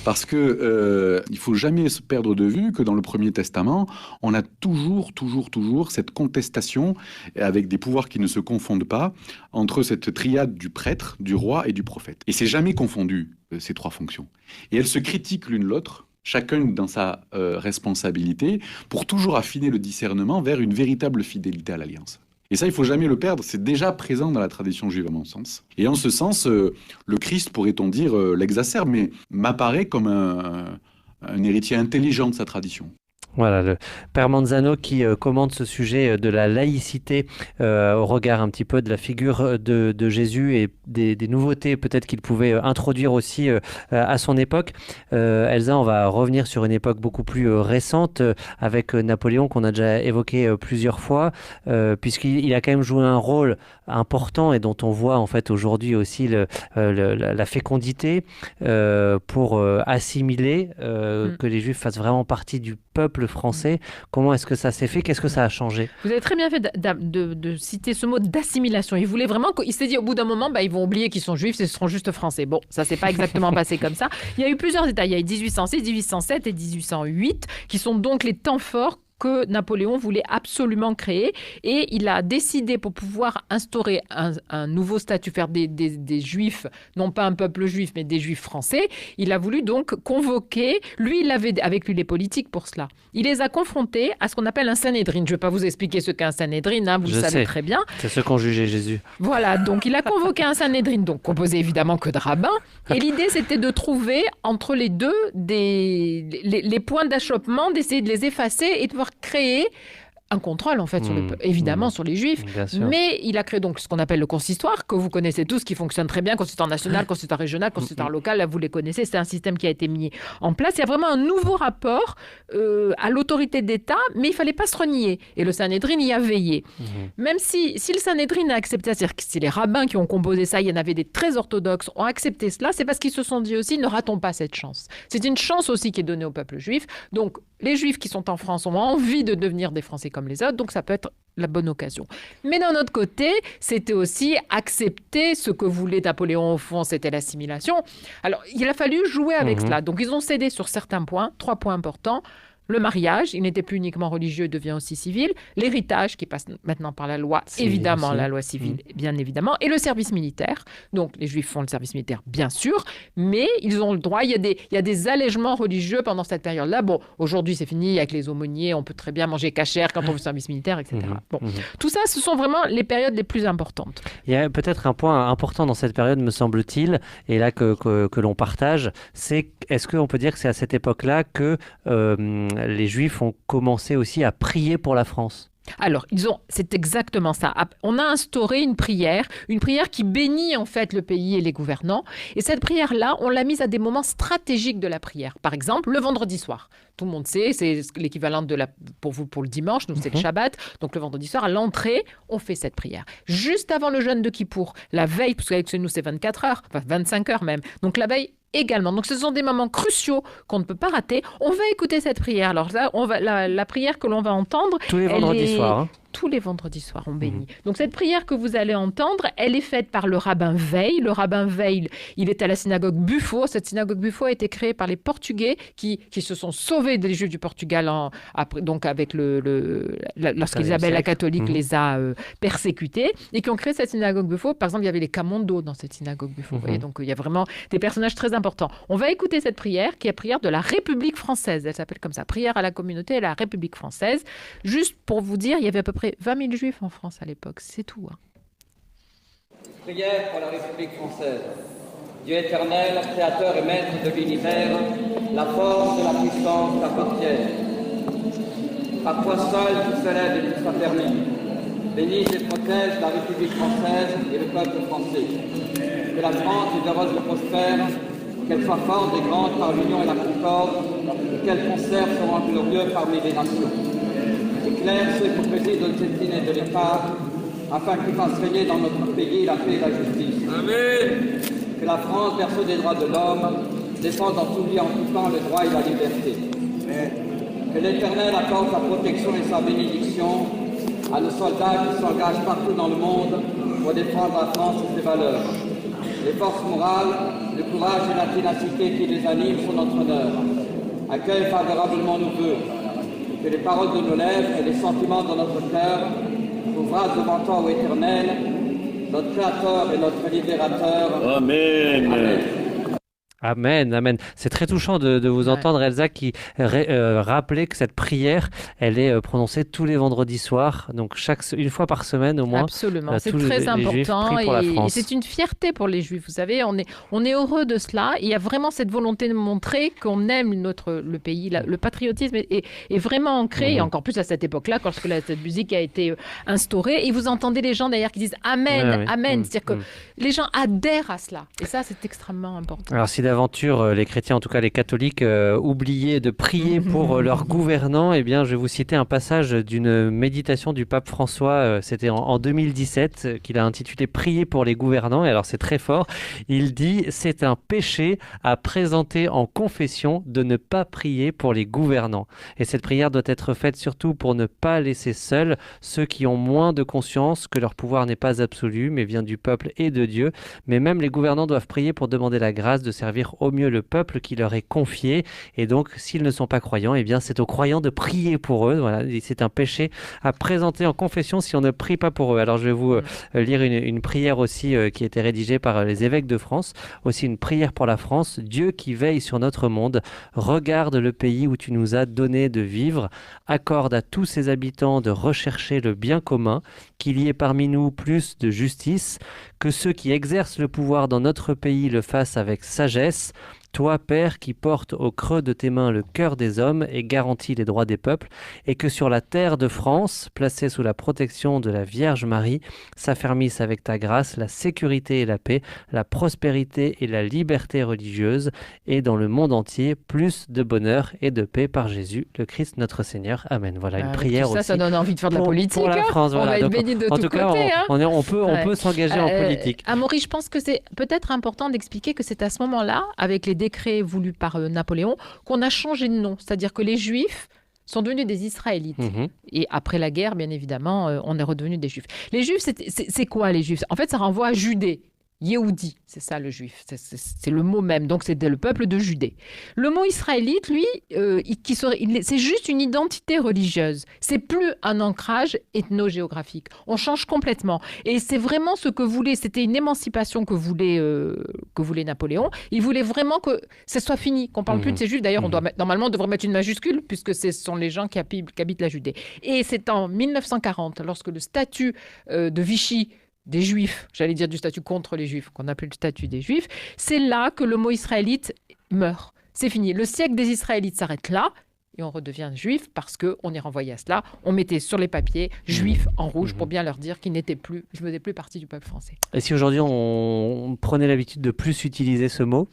Parce que il faut jamais se perdre de vue que dans le Premier Testament, on a toujours cette contestation avec des pouvoirs qui ne se confondent pas entre cette triade du prêtre, du roi et du prophète. Et c'est jamais confondu, ces trois fonctions. Et elles se critiquent l'une l'autre, chacune dans sa responsabilité, pour toujours affiner le discernement vers une véritable fidélité à l'alliance. Et ça, il ne faut jamais le perdre, c'est déjà présent dans la tradition juive à mon sens. Et en ce sens, le Christ, pourrait-on dire, l'exacerbe, mais m'apparaît comme un héritier intelligent de sa tradition. Voilà, le Père Manzano qui commente ce sujet de la laïcité au regard un petit peu de la figure de Jésus et des nouveautés peut-être qu'il pouvait introduire aussi à son époque. Elsa, on va revenir sur une époque beaucoup plus récente avec Napoléon qu'on a déjà évoqué plusieurs fois, puisqu'il a quand même joué un rôle important et dont on voit en fait aujourd'hui aussi la fécondité pour assimiler que les Juifs fassent vraiment partie du peuple français. Comment est-ce que ça s'est fait? Qu'est-ce que ça a changé? Vous avez très bien fait de citer ce mot d'assimilation. Il voulait vraiment il s'est dit au bout d'un moment, ils vont oublier qu'ils sont juifs et ce seront juste français. Bon, ça s'est pas exactement passé comme ça. Il y a eu plusieurs états. Il y a eu 1806, 1807 et 1808 qui sont donc les temps forts que Napoléon voulait absolument créer, et il a décidé, pour pouvoir instaurer un nouveau statut, faire des juifs, non pas un peuple juif, mais des juifs français, il a voulu donc convoquer, lui il avait avec lui les politiques pour cela, il les a confrontés à ce qu'on appelle un Sanhédrin. Je ne vais pas vous expliquer ce qu'est un Sanhédrin, vous le savez très bien. C'est ceux qui ont jugé Jésus. Voilà, donc il a convoqué un Sanhédrin, donc composé évidemment que de rabbins, et l'idée c'était de trouver entre les deux les points d'achoppement, d'essayer de les effacer et de pouvoir créer un contrôle en fait évidemment sur les Juifs, mais il a créé donc ce qu'on appelle le consistoire, que vous connaissez tous, qui fonctionne très bien, consistoire national, consistoire régional, consistoire local, là vous les connaissez, c'est un système qui a été mis en place. Il y a vraiment un nouveau rapport à l'autorité d'État, mais il fallait pas se renier, et le Sanhédrin y a veillé. Même si le Sanhédrin a accepté, c'est-à-dire que si les rabbins qui ont composé ça, il y en avait des très orthodoxes, ont accepté cela, c'est parce qu'ils se sont dit aussi, ne ratons pas cette chance. C'est une chance aussi qui est donnée au peuple juif, donc les Juifs qui sont en France ont envie de devenir des Français comme les autres, donc ça peut être la bonne occasion. Mais d'un autre côté, c'était aussi accepter ce que voulait Napoléon au fond, c'était l'assimilation. Alors, il a fallu jouer avec cela. Donc, ils ont cédé sur certains points, 3 points importants. Le mariage, il n'était plus uniquement religieux, il devient aussi civil. L'héritage, qui passe maintenant par la loi, évidemment, la loi civile, bien évidemment. Et le service militaire. Donc, les Juifs font le service militaire, bien sûr, mais ils ont le droit. Il y a des allègements religieux pendant cette période-là. Bon, aujourd'hui, c'est fini avec les aumôniers. On peut très bien manger cachère quand on fait le service militaire, etc. Bon, tout ça, ce sont vraiment les périodes les plus importantes. Il y a peut-être un point important dans cette période, me semble-t-il, et là que l'on partage, c'est est-ce qu'on peut dire que c'est à cette époque-là que les Juifs ont commencé aussi à prier pour la France? Alors, c'est exactement ça. On a instauré une prière qui bénit en fait le pays et les gouvernants. Et cette prière-là, on l'a mise à des moments stratégiques de la prière. Par exemple, le vendredi soir. Tout le monde sait, c'est l'équivalent pour vous pour le dimanche, nous c'est le Shabbat. Donc le vendredi soir, à l'entrée, on fait cette prière. Juste avant le jeûne de Kippour, la veille, parce qu'avec nous c'est 24 heures, enfin 25 heures même. Donc la veille également. Donc ce sont des moments cruciaux qu'on ne peut pas rater. On va écouter cette prière. Alors là, la prière que l'on va entendre... Tous les vendredis soirs. Hein. Tous les vendredis soirs, on bénit. Donc cette prière que vous allez entendre, elle est faite par le rabbin Veil. Le rabbin Veil, il est à la synagogue Buffo. Cette synagogue Buffo a été créée par les Portugais qui se sont sauvés des Juifs du Portugal donc avec lorsqu'Isabelle la catholique les a persécutés et qui ont créé cette synagogue Buffo. Par exemple, il y avait les Camondo dans cette synagogue Buffo. Et donc il y a vraiment des personnages très importants. On va écouter cette prière qui est la prière de la République française. Elle s'appelle comme ça, prière à la communauté et à la République française. Juste pour vous dire, il y avait à peu près 20 000 Juifs en France à l'époque, c'est tout. Prière pour la République française. Dieu éternel, créateur et maître de l'univers, la force et la puissance t'appartiennent. Par toi seul tout s'élève et tout soit permis. Bénisse et protège la République française et le peuple français. Que la France est heureuse et prospère, qu'elle soit forte et grande par l'union et la concorde, et qu'elle conserve son rang glorieux parmi les nations. Éclaire ceux qui président de cette dîner de l'État, afin qu'ils fassent régner dans notre pays la paix et la justice. Amen. Que la France, berceau des droits de l'homme, défende en tout lieu en tout temps le droit et la liberté. Amen. Que l'Éternel accorde sa protection et sa bénédiction à nos soldats qui s'engagent partout dans le monde pour défendre la France et ses valeurs. Les forces morales, le courage et la ténacité qui les animent sont notre honneur. Accueille favorablement nos vœux, que les paroles de nos lèvres et les sentiments de notre cœur ouvrent devant toi, ô Éternel, notre Créateur et notre Libérateur. Amen. Amen. Amen, amen. C'est très touchant de vous entendre, Elsa, qui rappelait que cette prière, elle est prononcée tous les vendredis soirs, donc une fois par semaine au moins. Absolument, c'est très important et c'est une fierté pour les Juifs. Vous savez, on est heureux de cela. Il y a vraiment cette volonté de montrer qu'on aime le pays. Le patriotisme est vraiment ancré, et encore plus à cette époque-là, lorsque cette musique a été instaurée. Et vous entendez les gens d'ailleurs qui disent Amen, Amen. C'est-à-dire que les gens adhèrent à cela. Et ça, c'est extrêmement important. Alors, si d'aventure, les chrétiens, en tout cas les catholiques, oubliaient de prier pour leurs gouvernants, eh bien, je vais vous citer un passage d'une méditation du pape François, c'était en 2017, qu'il a intitulé « Prier pour les gouvernants ». Et alors, c'est très fort. Il dit « C'est un péché à présenter en confession de ne pas prier pour les gouvernants ». Et cette prière doit être faite surtout pour ne pas laisser seuls ceux qui ont moins de conscience que leur pouvoir n'est pas absolu, mais vient du peuple et de Dieu. Mais même les gouvernants doivent prier pour demander la grâce de servir au mieux le peuple qui leur est confié. Et donc, s'ils ne sont pas croyants, eh bien, c'est aux croyants de prier pour eux. Voilà, c'est un péché à présenter en confession si on ne prie pas pour eux. Alors, je vais vous lire une prière aussi qui a été rédigée par les évêques de France. Aussi une prière pour la France. Dieu qui veille sur notre monde, regarde le pays où tu nous as donné de vivre. Accorde à tous ses habitants de rechercher le bien commun, qu'il y ait parmi nous plus de justice, que ceux qui exercent le pouvoir dans notre pays le fassent avec sagesse. Toi, Père, qui portes au creux de tes mains le cœur des hommes et garantis les droits des peuples, et que sur la terre de France, placée sous la protection de la Vierge Marie, s'affermissent avec ta grâce la sécurité et la paix, la prospérité et la liberté religieuse, et dans le monde entier, plus de bonheur et de paix par Jésus, le Christ notre Seigneur. Amen. Voilà une prière aussi. Ça donne envie de faire de la politique. Pour la France, on va être bénis de tous côtés. On peut s'engager en politique. Amaury, je pense que c'est peut-être important d'expliquer que c'est à ce moment-là, avec les décrets voulus par Napoléon, qu'on a changé de nom. C'est-à-dire que les Juifs sont devenus des Israélites. Et après la guerre, bien évidemment, on est redevenus des Juifs. Les Juifs, c'est quoi les Juifs? En fait, ça renvoie à Judée. Yehudi, c'est ça le juif, c'est le mot même, donc c'était le peuple de Judée. Le mot israélite, lui, c'est juste une identité religieuse, c'est plus un ancrage ethno-géographique. On change complètement. Et c'est vraiment ce que voulait, c'était une émancipation que voulait Napoléon. Il voulait vraiment que ça soit fini, qu'on parle plus de ces juifs. D'ailleurs, normalement, on devrait mettre une majuscule, puisque ce sont les gens qui habitent la Judée. Et c'est en 1940, lorsque le statut de Vichy des Juifs, j'allais dire du statut contre les Juifs, qu'on appelait le statut des Juifs, c'est là que le mot israélite meurt. C'est fini. Le siècle des Israélites s'arrête là et on redevient juif parce qu'on est renvoyé à cela. On mettait sur les papiers juifs en rouge pour bien leur dire qu'ils ne faisaient plus partie du peuple français. Et si aujourd'hui on prenait l'habitude de plus utiliser ce mot ?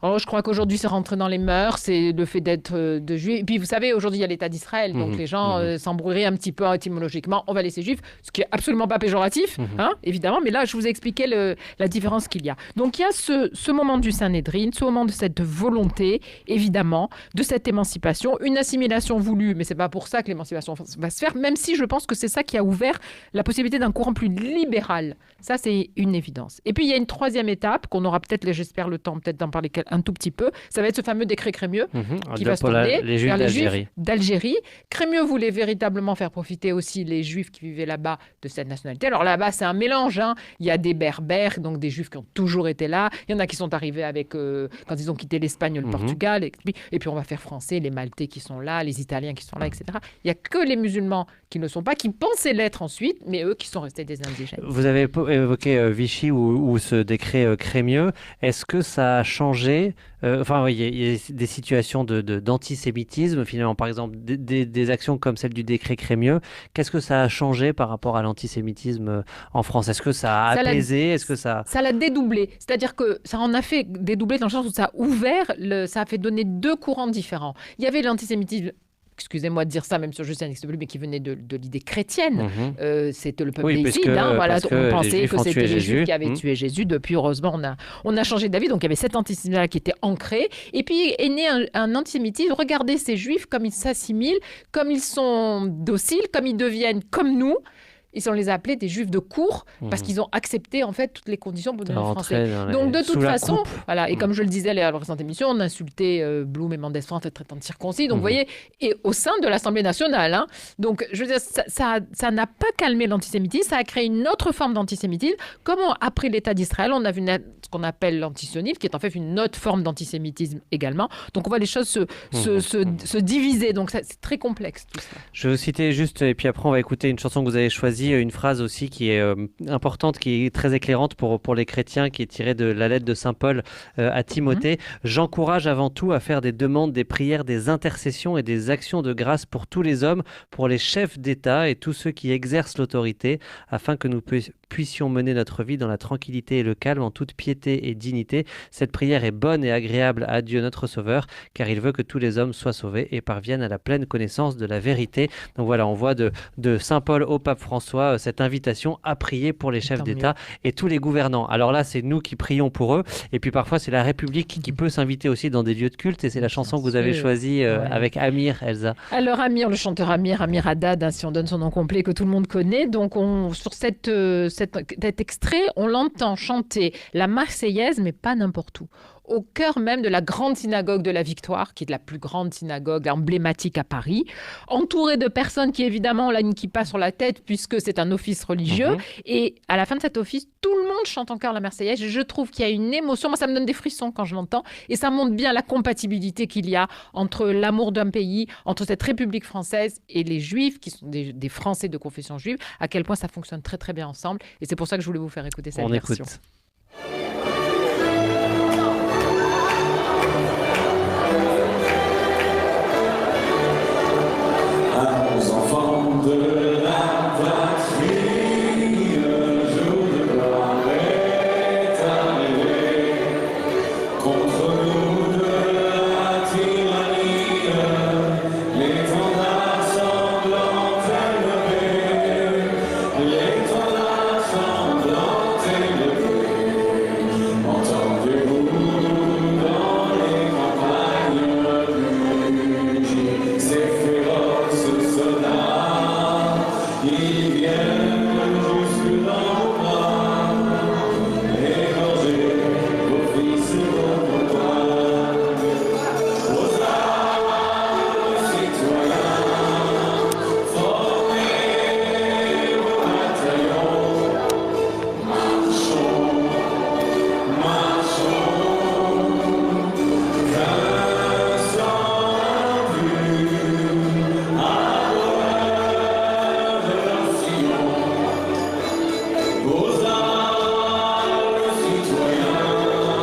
Je crois qu'aujourd'hui, c'est rentré dans les mœurs, c'est le fait d'être de juif. Et puis, vous savez, aujourd'hui, il y a l'État d'Israël, donc les gens s'embrouilleraient un petit peu étymologiquement. On va laisser juif, ce qui est absolument pas péjoratif, évidemment. Mais là, je vous ai expliqué la différence qu'il y a. Donc, il y a ce moment du Sanhédrin, ce moment de cette volonté, évidemment, de cette émancipation, une assimilation voulue, mais c'est pas pour ça que l'émancipation va se faire, même si je pense que c'est ça qui a ouvert la possibilité d'un courant plus libéral. Ça, c'est une évidence. Et puis, il y a une troisième étape qu'on aura peut-être, j'espère, le temps peut-être d'en parler un tout petit peu. Ça va être ce fameux décret Crémieux qui va se tourner vers les Juifs d'Algérie. Crémieux voulait véritablement faire profiter aussi les Juifs qui vivaient là-bas de cette nationalité. Alors là-bas, c'est un mélange. Il y a des Berbères, donc des Juifs qui ont toujours été là. Il y en a qui sont arrivés avec quand ils ont quitté l'Espagne, le Portugal. Et puis, on va faire français, les Maltais qui sont là, les Italiens qui sont là, etc. Il n'y a que les musulmans qui ne sont pas, qui pensaient l'être ensuite, mais eux qui sont restés des indigènes. Vous avez évoqué Vichy ou ce décret Crémieux. Est-ce que ça a changé il y a des situations d'antisémitisme, finalement, par exemple, des actions comme celle du décret Crémieux. Qu'est-ce que ça a changé par rapport à l'antisémitisme en France? Est-ce que ça a apaisé? Ça l'a dédoublé. C'est-à-dire que ça en a fait dédoubler dans le sens où ça a ouvert, ça a fait donner deux courants différents. Il y avait l'antisémitisme, excusez-moi de dire ça, même si je sais n'existe plus, mais qui venait de l'idée chrétienne. C'était le peuple des Cides. On pensait que c'était les Juifs qui avaient tué Jésus. Depuis, heureusement, on a changé d'avis. Donc, il y avait cet antisémitisme-là qui était ancré. Et puis, est né un antisémitisme. Regardez ces Juifs, comme ils s'assimilent, comme ils sont dociles, comme ils deviennent comme nous. on les a appelés des juifs de cour parce qu'ils ont accepté en fait toutes les conditions pour devenir français. Donc de toute façon, voilà. Et comme je le disais à la précédente émission, on insultait Blum et Mendès France en traitant de circoncis. Donc vous voyez, et au sein de l'Assemblée nationale. Hein. Donc je veux dire, ça n'a pas calmé l'antisémitisme, ça a créé une autre forme d'antisémitisme. Comme après l'État d'Israël, on a vu ce qu'on appelle l'antisionisme, qui est en fait une autre forme d'antisémitisme également. Donc on voit les choses se diviser. Donc c'est très complexe tout ça. Je vais vous citer juste, et puis après on va écouter une chanson que vous avez choisie, une phrase aussi qui est importante, qui est très éclairante pour les chrétiens, qui est tirée de la lettre de Saint Paul à Timothée. J'encourage avant tout à faire des demandes, des prières, des intercessions et des actions de grâce pour tous les hommes, pour les chefs d'État et tous ceux qui exercent l'autorité, afin que nous puissions mener notre vie dans la tranquillité et le calme, en toute piété et dignité. Cette prière est bonne et agréable à Dieu notre Sauveur, car il veut que tous les hommes soient sauvés et parviennent à la pleine connaissance de la vérité. Donc voilà, on voit de Saint Paul au pape François cette invitation à prier pour les chefs d'État et tous les gouvernants. Alors là, c'est nous qui prions pour eux, et puis parfois c'est la République qui peut s'inviter aussi dans des lieux de culte, et c'est la chanson que vous avez choisie avec Amir, Elsa. Alors Amir, le chanteur Amir Haddad, hein, si on donne son nom complet que tout le monde connaît, donc sur cet extrait, on l'entend chanter la Marseillaise, mais pas n'importe où. Au cœur même de la grande synagogue de la Victoire, qui est la plus grande synagogue emblématique à Paris, entouré de personnes qui évidemment ont la kippa sur la tête puisque c'est un office religieux. Et à la fin de cet office, tout le monde chante encore la Marseillaise. Je trouve qu'il y a une émotion, moi ça me donne des frissons quand je l'entends, et ça montre bien la compatibilité qu'il y a entre l'amour d'un pays, entre cette République française et les Juifs, qui sont des Français de confession juive, à quel point ça fonctionne très très bien ensemble. Et c'est pour ça que je voulais vous faire écouter cette version. Écoute. Aux enfants de la patrie, le jour de gloire est arrivé. Contre nous de la tyrannie, l'étendard sanglant est levé. L'étendard sanglant est levé. Entendez-vous dans les campagnes rugies ces féroces soldats, ils viennent jusque dans vos bras, égorger vos fils et vos toits. Aux armes, citoyens, formez vos bataillons. Marchons, d'un sang pur, à l'heure de l'ancien. Aux armes, citoyens, formez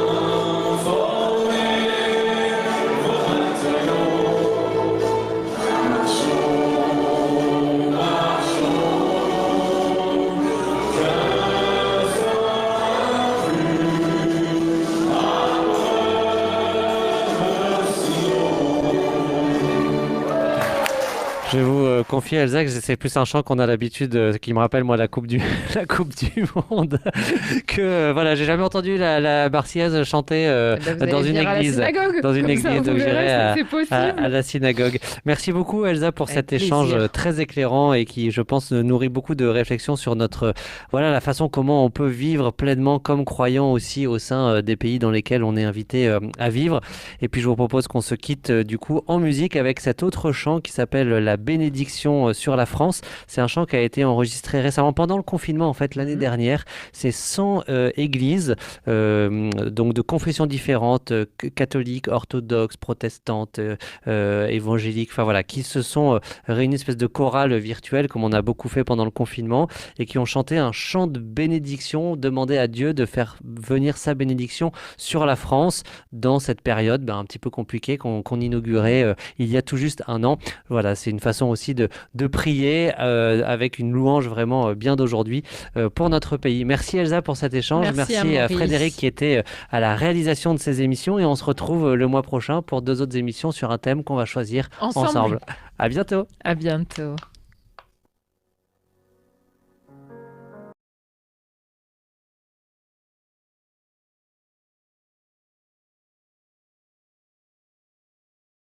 vos bataillons. Marchons, d'un sang pur, à Je vais vous confier, Elsa, que c'est plus un chant qu'on a l'habitude, qui me rappelle moi la coupe du monde, que voilà, j'ai jamais entendu la Marseillaise chanter dans une église, donc j'irai à la synagogue. Merci beaucoup, Elsa, pour cet échange très éclairant et qui, je pense, nourrit beaucoup de réflexions sur la façon comment on peut vivre pleinement comme croyant aussi au sein des pays dans lesquels on est invité à vivre. Et puis je vous propose qu'on se quitte du coup en musique avec cet autre chant qui s'appelle La bénédiction sur la France. C'est un chant qui a été enregistré récemment pendant le confinement, en fait, l'année dernière. C'est 100 églises, donc de confessions différentes, catholiques, orthodoxes, protestantes, évangéliques, enfin voilà, qui se sont réunies, une espèce de chorale virtuelle, comme on a beaucoup fait pendant le confinement, et qui ont chanté un chant de bénédiction, demandé à Dieu de faire venir sa bénédiction sur la France dans cette période un petit peu compliquée qu'on inaugurait il y a tout juste un an. Voilà, c'est une façon aussi de prier avec une louange vraiment bien d'aujourd'hui pour notre pays. Merci Elsa pour cet échange. Merci à Frédéric qui était à la réalisation de ces émissions, et on se retrouve le mois prochain pour 2 autres émissions sur un thème qu'on va choisir ensemble. À bientôt. À bientôt.